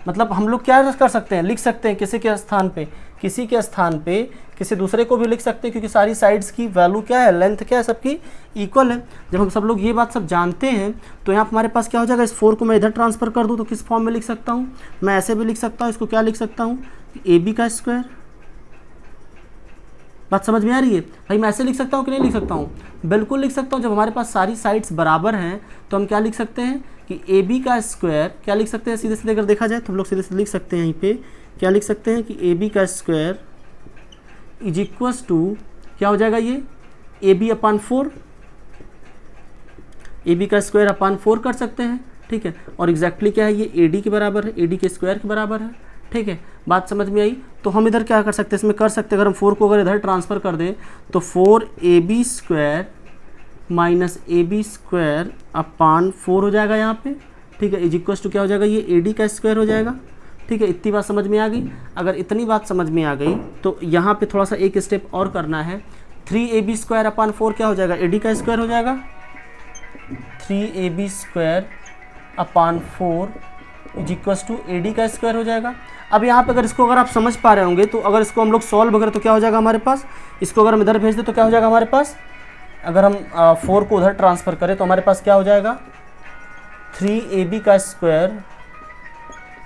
मतलब हम लोग क्या कर सकते हैं, लिख सकते हैं किसी के स्थान पे, किसी के स्थान पे किसी दूसरे को भी लिख सकते हैं, क्योंकि सारी साइड्स की वैल्यू क्या है, लेंथ क्या है, सबकी इक्वल है। जब हम सब लोग ये बात सब जानते हैं तो यहाँ हमारे पास क्या हो जाएगा, इस 4 को मैं इधर ट्रांसफर कर दूँ तो किस फॉर्म में लिख सकता हूँ, मैं ऐसे भी लिख सकता हूँ, इसको क्या लिख सकता हूँ, ए बी का स्क्वायर। बात समझ में आ रही है भाई, मैं ऐसे लिख सकता हूँ कि नहीं लिख सकता हूँ, बिल्कुल लिख सकता हूँ। जब हमारे पास सारी साइड्स बराबर हैं तो हम क्या लिख सकते हैं कि ए बी का स्क्वायर, क्या लिख सकते हैं, सीधे सीधे अगर देखा जाए तो हम लोग सीधे सीधे लिख सकते हैं, यहीं पे क्या लिख सकते हैं कि ए बी का स्क्वायर इज इक्वल्स टू क्या हो जाएगा, ये A B upon 4, A B का स्क्वायर अपान 4 कर सकते हैं, ठीक है। और एग्जैक्टली क्या है, ये ए डी के बराबर है, ए डी के स्क्वायर के बराबर है, ठीक है। बात समझ में आई। तो हम इधर क्या कर सकते हैं, इसमें कर सकते हैं, अगर हम 4 को अगर इधर ट्रांसफ़र कर दें तो 4 A B square minus A B square upon 4 हो जाएगा यहाँ पे, ठीक है, इज इक्वल्स टू क्या हो जाएगा, ये ए डी का स्क्वायर हो जाएगा, ठीक है। इतनी बात समझ में आ गई। अगर इतनी बात समझ में आ गई तो यहाँ पे थोड़ा सा एक स्टेप और करना है, 3 ए बी स्क्वायर अपान 4 क्या हो जाएगा, ए डी का स्क्वायर हो जाएगा, 3 A B square upon 4 is equals to A D का स्क्वायर हो जाएगा। अब यहाँ पे अगर इसको अगर आप समझ पा रहे होंगे तो अगर इसको हम लोग सॉल्व करें तो क्या हो जाएगा हमारे पास, इसको अगर हम इधर भेज दें तो क्या हो जाएगा हमारे पास, अगर हम 4 को उधर ट्रांसफ़र करें तो हमारे पास क्या हो जाएगा, 3 ए बी का square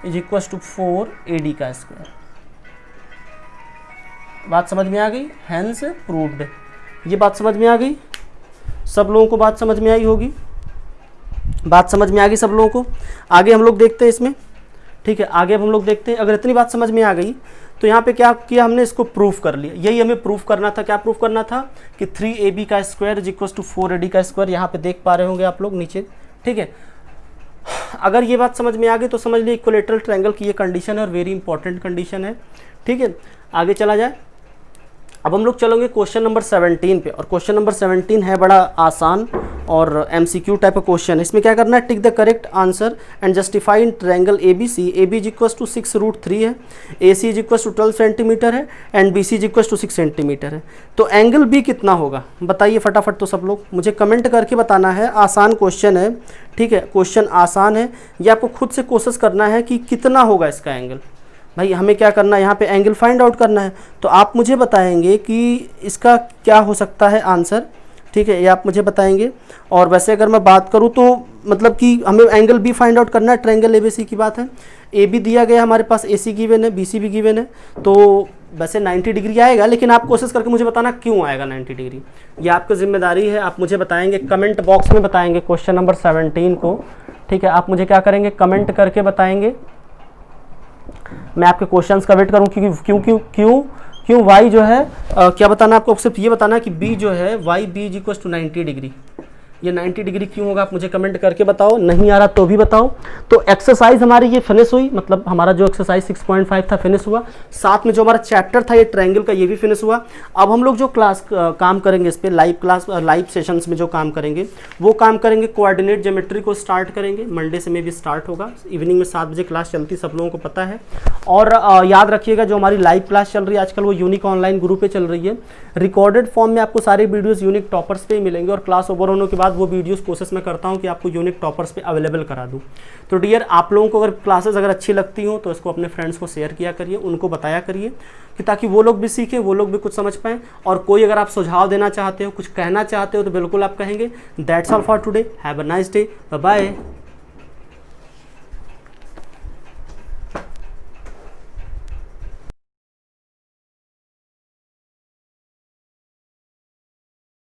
is equals to 4 A D का स्क्वायर। बात समझ में आ गई, हैंस प्रूव्ड। ये बात समझ में आ गई, सब लोगों को बात समझ में आई होगी, बात समझ में आ गई सब लोगों को। आगे हम लोग देखते हैं इसमें, ठीक है, आगे अब हम लोग देखते हैं। अगर इतनी बात समझ में आ गई तो यहाँ पे क्या किया हमने, इसको प्रूफ कर लिया। यही हमें प्रूफ करना था, क्या प्रूफ करना था कि 3 ए बी का square is equal to 4 A D का स्क्वायर। यहाँ पे देख पा रहे होंगे आप लोग नीचे, ठीक है। अगर ये बात समझ में आ गई तो समझ लीजिए इक्विलैटरल ट्रायंगल की ये कंडीशन है और वेरी इंपॉर्टेंट कंडीशन है, ठीक है। आगे चला जाए, अब हम लोग चलेंगे क्वेश्चन नंबर 17 पे, और क्वेश्चन नंबर 17 है बड़ा आसान और एमसीक्यू टाइप का क्वेश्चन है। इसमें क्या करना है, tick the correct answer and justify in triangle A B C. A B is equal to 6√3 है, A C is equal to 12 centimetre है and B C is equal to 6 centimetre है। तो एंगल बी कितना होगा बताइए फटाफट, तो सब लोग मुझे कमेंट करके बताना है। आसान क्वेश्चन है, ठीक है, क्वेश्चन आसान है, ये आपको खुद से कोशिश करना है कि कितना होगा इसका एंगल। भाई हमें क्या करना है, यहाँ पे एंगल फाइंड आउट करना है, तो आप मुझे बताएंगे कि इसका क्या हो सकता है आंसर, ठीक है, ये आप मुझे बताएंगे। और वैसे अगर मैं बात करूँ तो मतलब कि हमें एंगल बी फाइंड आउट करना है, ट्रायंगल ए बी सी की बात है। ए बी दिया गया हमारे पास, ए सी गिवन है, बी सी भी गिवन है, तो वैसे 90 डिग्री आएगा, लेकिन आप कोशिश करके मुझे बताना क्यों आएगा 90 डिग्री, ये आपकी जिम्मेदारी है। आप मुझे बताएंगे, कमेंट बॉक्स में बताएंगे क्वेश्चन नंबर 17 को, ठीक है। आप मुझे क्या करेंगे, कमेंट करके बताएंगे, मैं आपके क्वेश्चंस का वेट करूँ। क्यों वाई जो है क्या बताना आपको, सिर्फ ये बताना है कि बी जो है Y B is equal to 90 degree, ये 90 डिग्री क्यों होगा, आप मुझे कमेंट करके बताओ। नहीं आ रहा तो भी बताओ। तो एक्सरसाइज हमारी ये फिनिश हुई, मतलब हमारा जो एक्सरसाइज 6.5 था फिनिश हुआ, साथ में जो हमारा चैप्टर था ये ट्रायंगल का ये भी फिनिश हुआ। अब हम लोग जो क्लास काम करेंगे इस पर, लाइव सेशंस में जो काम करेंगे वो काम करेंगे कोऑर्डिनेट ज्योमेट्री को स्टार्ट करेंगे। मंडे से में भी स्टार्ट होगा, इवनिंग में 7 बजे क्लास चलती, सब लोगों को पता है। और याद रखिएगा जो हमारी लाइव क्लास चल रही है आजकल वो यूनिक ऑनलाइन ग्रुप पे चल रही है। रिकॉर्डेड फॉर्म में आपको सारे वीडियोस यूनिक टॉपर्स पे ही मिलेंगे, और क्लास ओवर होने के बाद वो वीडियोस कोशिश मैं करता हूँ कि आपको यूनिक टॉपर्स पे अवेलेबल करा दूँ। तो डियर, आप लोगों को अगर क्लासेस अगर अच्छी लगती हो तो इसको अपने फ्रेंड्स को शेयर किया करिए, उनको बताया करिए, कि ताकि वो लोग भी सीखें, वो लोग भी कुछ समझ पाएँ। और कोई अगर आप सुझाव देना चाहते हो, कुछ कहना चाहते हो तो बिल्कुल आप कहेंगे। That's all for today, have a nice day, bye bye.